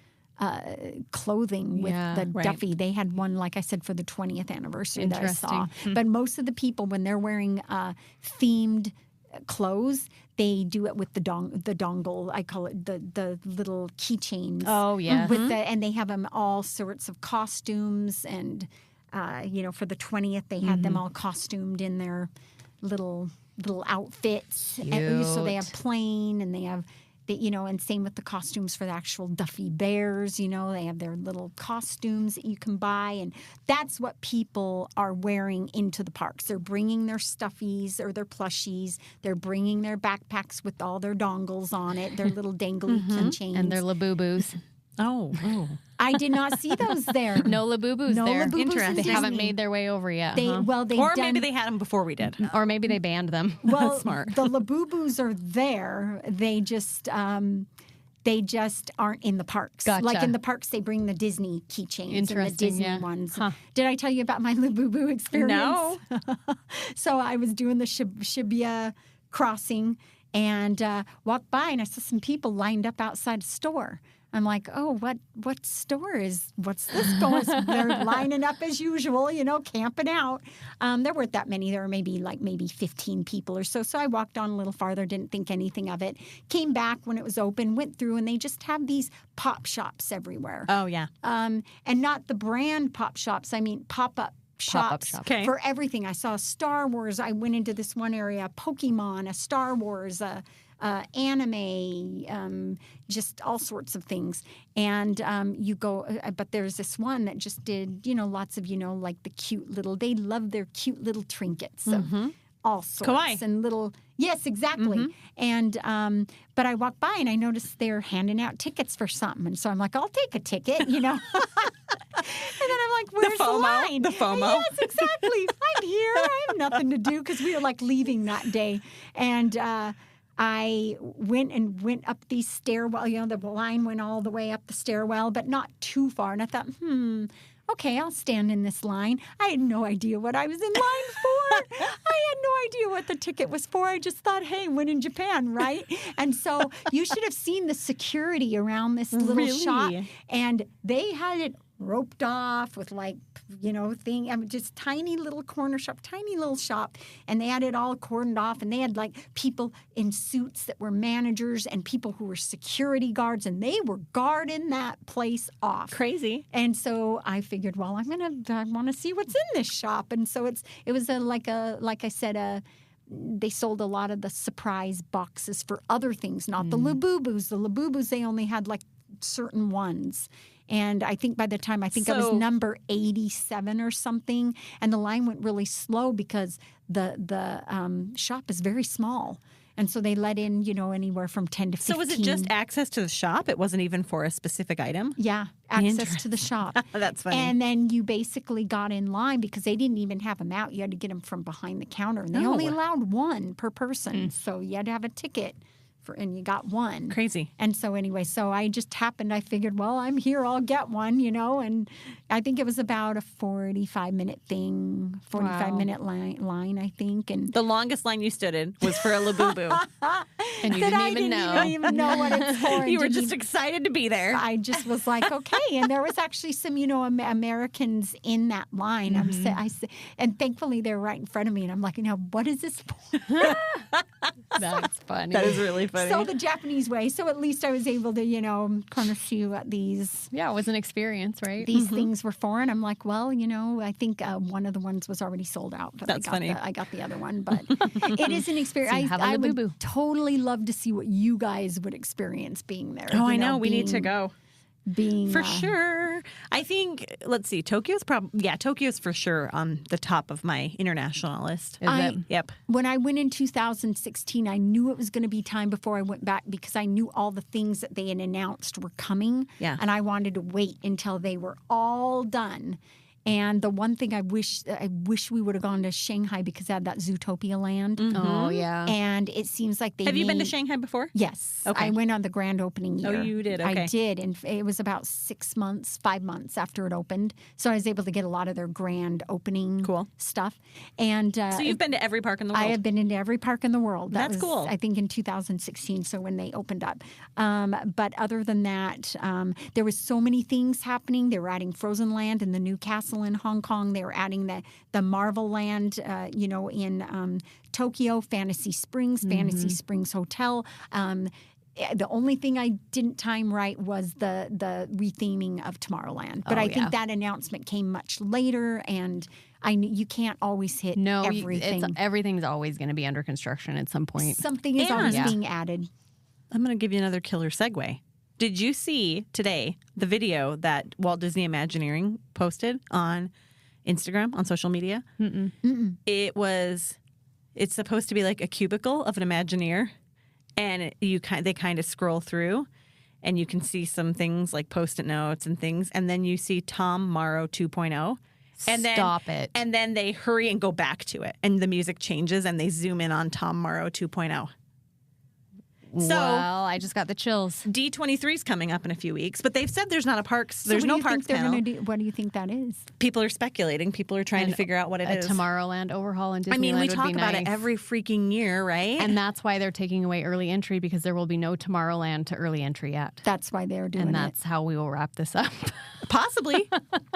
clothing with Yeah, the right. Duffy. They had one, like I said, for the 20th anniversary that I saw. Interesting. But most of the people, when they're wearing themed clothes, they do it with the dongle. I call it the little keychains. Oh, yeah. With and they have them all sorts of costumes, and for the 20th they had them all costumed in their little outfits. And so they have Cute. plain, and they have and same with the costumes for the actual Duffy Bears. They have their little costumes that you can buy, and that's what people are wearing into the parks. They're bringing their stuffies or their plushies. They're bringing their backpacks with all their dongles on it, their little dangly chains. and they're Labubu's. Oh. I did not see those there. No Labubu's No there. Labubu's in They haven't Disney. made their way over yet. They huh? they've Or done, maybe they had them before we did. Or maybe they banned them. well, smart. The Labubus are there. They just aren't in the parks. Gotcha. Like in the parks, they bring the Disney keychains and the Interesting, Disney yeah. ones. Huh. Did I tell you about my Labubu experience? No. So I was doing the Shibuya crossing and walked by, and I saw some people lined up outside a store. I'm like, oh, what store what's this going? They're lining up as usual, camping out. There weren't that many. There were maybe 15 people or so. So I walked on a little farther, didn't think anything of it. Came back when it was open, went through, and they just have these pop shops everywhere. Oh, yeah. And not the brand pop shops. I mean, pop-up shops shop. Okay. for everything. I saw Star Wars. I went into this one area, Pokemon, a Star Wars, anime, just all sorts of things. And you go, but there's this one that just did, lots of, like the cute little, they love their cute little trinkets of all sorts. Kawaii. And little, yes, exactly. And, but I walked by and I noticed they're handing out tickets for something. And so I'm like, I'll take a ticket, And then I'm like, where's the FOMO. line? The FOMO. Yes, exactly. I'm here. I have nothing to do because we were leaving that day. And I went up these stairwell. You know, the line went all the way up the stairwell, but not too far. And I thought, okay, I'll stand in this line. I had no idea what I was in line for. I had no idea what the ticket was for. I just thought, hey, when in Japan, right? And so you should have seen the security around this little shop. And they had it roped off with just tiny little corner shop, tiny little shop. And they had it all cordoned off. And they had like people in suits that were managers and people who were security guards. And they were guarding that place off. Crazy. And so I figured, well, I want to see what's in this shop. And so it was they sold a lot of the surprise boxes for other things, not the Labubus. The Labubus, they only had like certain ones. And I think by the time, I was number 87 or something. And the line went really slow because the shop is very small. And so they let in, anywhere from 10 to 15. So was it just access to the shop? It wasn't even for a specific item? Yeah, access to the shop. That's funny. And then you basically got in line because they didn't even have them out. You had to get them from behind the counter. And they only allowed one per person. So you had to have a ticket. And you got one. Crazy. And so anyway, I figured, well, I'm here, I'll get one, and I think it was about a 45-minute thing, 45-minute line, I think. And the longest line you stood in was for a Labubu. And you didn't even know what it's for. You were just excited to be there. I just was like, okay. And there was actually some, Americans in that line. Mm-hmm. And thankfully they were right in front of me. And I'm like, what is this for? That's funny. That is really funny. So the Japanese way. So at least I was able to, kind of see what these. Yeah, it was an experience, right? These things were for. And I'm like, well, I think one of the ones was already sold out. But That's funny. I got the other one. But it is an experience. So I would totally love to see what you guys would experience being there. Oh, I know. We need to go. For sure. I think, let's see, Tokyo's for sure on the top of my international list. Is it? Yep. When I went in 2016, I knew it was going to be time before I went back because I knew all the things that they had announced were coming. Yeah. And I wanted to wait until they were all done. And the one thing I wish we would have gone to Shanghai because they had that Zootopia land. Mm-hmm. Oh, yeah. And it seems like Have you been to Shanghai before? Yes. Okay. I went on the grand opening year. Oh, you did? Okay. I did. And it was about 5 months after it opened. So I was able to get a lot of their grand opening stuff. And so you've been to every park in the world? I have been into every park in the world. That's cool. I think in 2016, so when they opened up. But other than that, there was so many things happening. They were adding Frozen Land and the new castle in Hong Kong. They were adding the Marvel Land, in Tokyo, Fantasy Springs, Fantasy Springs Hotel. The only thing I didn't time right was the retheming of Tomorrowland. But I think that announcement came much later, and you can't always hit everything. Everything's always going to be under construction at some point. Something is always being added. I'm going to give you another killer segue. Did you see today the video that Walt Disney Imagineering posted on Instagram, on social media? Mm-mm. It's supposed to be like a cubicle of an Imagineer, and they kind of scroll through, and you can see some things like Post-it notes and things, and then you see Tom Morrow 2.0. Stop it. And then they hurry and go back to it, and the music changes, and they zoom in on Tom Morrow 2.0. So, well, I just got the chills. D23 is coming up in a few weeks, but they've said there's not a parks. There's no parks panel. What do you think that is? People are speculating. People are trying to figure out what it is. A Tomorrowland overhaul in Disneyland we talk about nice. it every freaking year, right? And that's why they're taking away early entry, because there will be no Tomorrowland to early entry yet. That's why they're doing it. And that's how we will wrap this up. Possibly,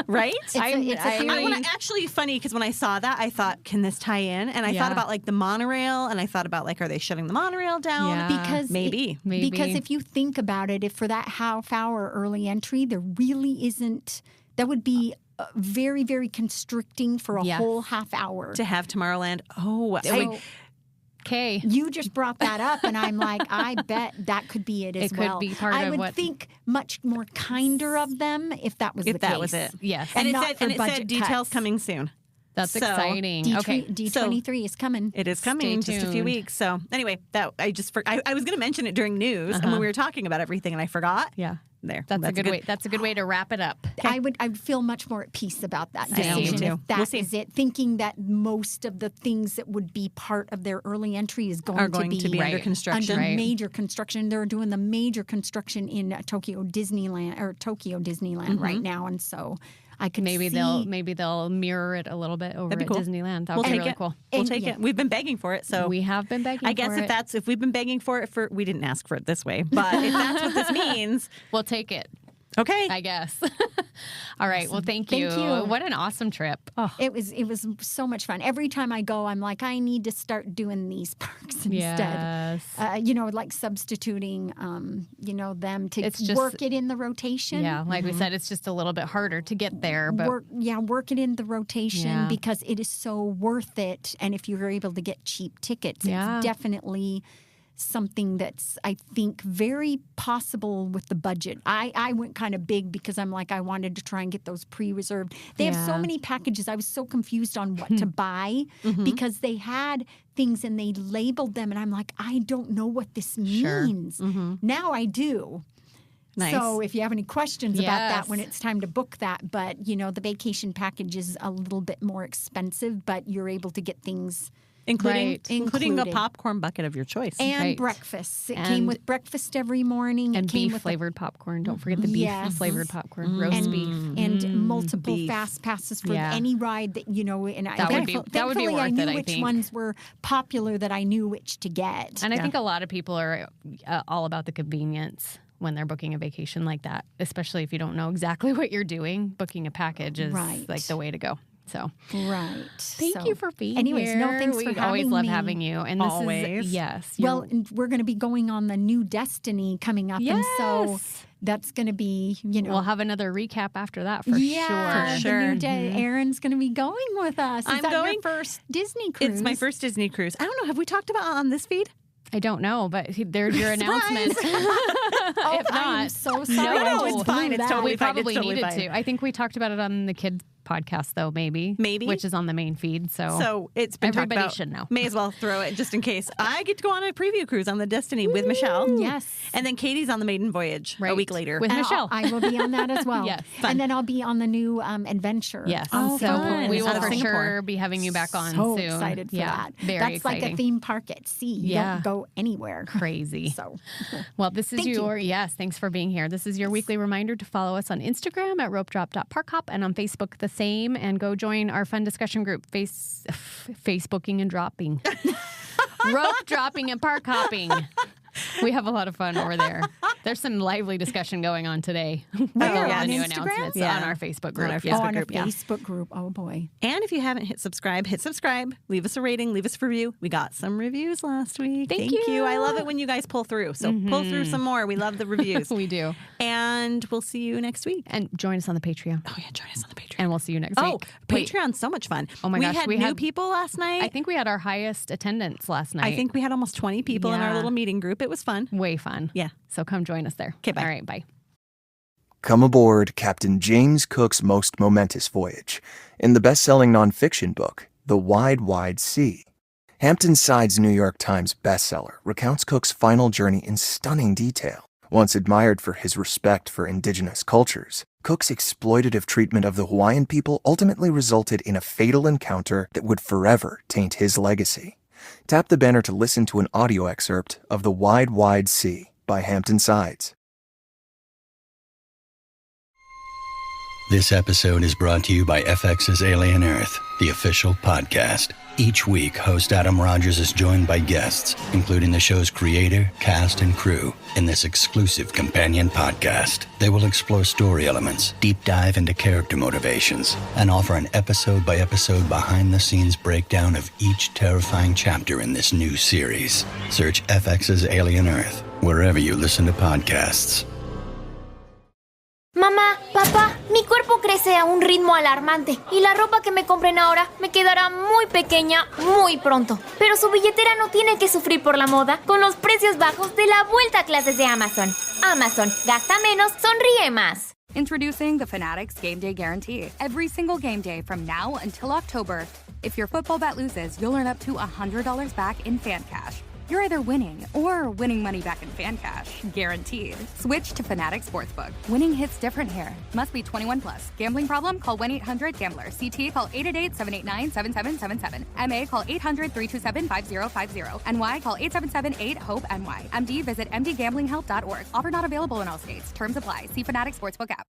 right? It's actually funny because when I saw that, I thought, can this tie in? And I thought about like the monorail, and I thought about like, are they shutting the monorail down? Yeah. Because maybe. Because if you think about it, if for that half-hour early entry, there really isn't. That would be very, very constricting for a whole half hour to have Tomorrowland. Oh, okay. You just brought that up, and I'm like, I bet that could be it as well. It could be part of I what... would think much more kinder of them if that was the case. If that was it. Yes. And it not said details cuts. coming soon. That's exciting. D23 is coming. It is coming in just a few weeks. So anyway, that I was going to mention it during news and when we were talking about everything and I forgot. Yeah. There. That's a good way. That's a good way to wrap it up. I would feel much more at peace about that decision if that is it. Thinking that most of the things that would be part of their early entry is going to be under construction. Under major construction. They're doing the major construction in Tokyo Disneyland right now, and so I could maybe they'll mirror it a little bit over at Disneyland. That would be really cool. We'll take it. We've been begging for it, so we have been begging. I guess if we've been begging for it we didn't ask for it this way, but if that's what this means, we'll take it. Okay, I guess. All right. Well, thank you. What an awesome trip. Oh. It was so much fun. Every time I go, I'm like, I need to start doing these parks instead. Yes. Like substituting, them to work it in the rotation. Yeah. Like we said, it's just a little bit harder to get there. But work it in the rotation because it is so worth it. And if you're able to get cheap tickets, it's definitely something that's, I think, very possible with the budget. I went kind of big because I'm like, I wanted to try and get those pre-reserved. They have so many packages. I was so confused on what to buy because they had things and they labeled them. And I'm like, I don't know what this means. Sure. Now I do. Nice. So if you have any questions about that when it's time to book that, but, the vacation package is a little bit more expensive, but you're able to get things... Including a popcorn bucket of your choice. And breakfast. It came with breakfast every morning. And beef-flavored popcorn. Don't forget the beef-flavored popcorn. Roast beef. And multiple fast passes for any ride that, and that would be worth I knew it, I which think. ones were popular that I knew which to get. And I think a lot of people are all about the convenience when they're booking a vacation like that, especially if you don't know exactly what you're doing. Booking a package is like the way to go. So thank you for being here. Thanks for having me. We always love having you. And this is well, and we're going to be going on the new Destiny coming up, and so that's going to be we'll have another recap after that for sure. The new Erin's going to be going with us. I'm going your first Disney cruise. It's my first Disney cruise. I don't know. Have we talked about it on this feed? I don't know, but there's your announcement. If not, I'm so sorry. No, it's fine. It's totally fine. We probably needed to. I think we talked about it on the kids podcast, though, maybe, which is on the main feed. So it's been everybody talked about. Should know. May as well throw it just in case. I get to go on a preview cruise on the Destiny with Michelle. Yes, and then Katie's on the maiden voyage a week later with Michelle. I will be on that as well. Yes, and then I'll be on the new adventure. Yes, so fun. We will for sure be having you back on soon. So excited for that. Very exciting. Like a theme park at sea. You don't go anywhere. Crazy. So, well, this is thanks for being here. This is your weekly reminder to follow us on Instagram at Ropedrop.Parkhop and on Facebook the same, and go join our fun discussion group, Facebooking and dropping. Rope dropping and park hopping. We have a lot of fun over there. There's some lively discussion going on today. On new Instagram? announcements on our Facebook group. On our Facebook group. Oh, boy. And if you haven't hit subscribe. Leave us a rating. Leave us a review. We got some reviews last week. Thank you. I love it when you guys pull through. So pull through some more. We love the reviews. We do. And we'll see you next week. And join us on the Patreon. Oh, yeah. Join us on the Patreon. And we'll see you next week. Patreon's so much fun. Oh, my gosh. We had new people last night. I think we had our highest attendance last night. I think we had almost 20 people in our little meeting group. It was fun. Way fun. Yeah. So come join us there. Okay, bye. All right, bye. Come aboard Captain James Cook's most momentous voyage in the best-selling nonfiction book, The Wide, Wide Sea. Hampton-Side's New York Times bestseller recounts Cook's final journey in stunning detail. Once admired for his respect for indigenous cultures, Cook's exploitative treatment of the Hawaiian people ultimately resulted in a fatal encounter that would forever taint his legacy. Tap the banner to listen to an audio excerpt of The Wide, Wide Sea by Hampton Sides. This episode is brought to you by FX's Alien Earth, the official podcast. Each week, host Adam Rogers is joined by guests, including the show's creator, cast, and crew, in this exclusive companion podcast. They will explore story elements, deep dive into character motivations, and offer an episode-by-episode behind-the-scenes breakdown of each terrifying chapter in this new series. Search FX's Alien Earth wherever you listen to podcasts. Mamá, papá, mi cuerpo crece a un ritmo alarmante y la ropa que me compren ahora me quedará muy pequeña muy pronto. Pero su billetera no tiene que sufrir por la moda con los precios bajos de la vuelta a clases de Amazon. Amazon, gasta menos, sonríe más. Introducing the Fanatics Game Day Guarantee. Every single game day from now until October, if your football bet loses, you'll earn up to $100 back in fan cash. You're either winning or winning money back in fan cash. Guaranteed. Switch to Fanatics Sportsbook. Winning hits different here. Must be 21 plus. Gambling problem? Call 1-800-GAMBLER. CT? Call 888-789-7777. MA? Call 800-327-5050. NY? Call 877-8-HOPE-NY. MD? Visit mdgamblinghelp.org. Offer not available in all states. Terms apply. See Fanatics Sportsbook app.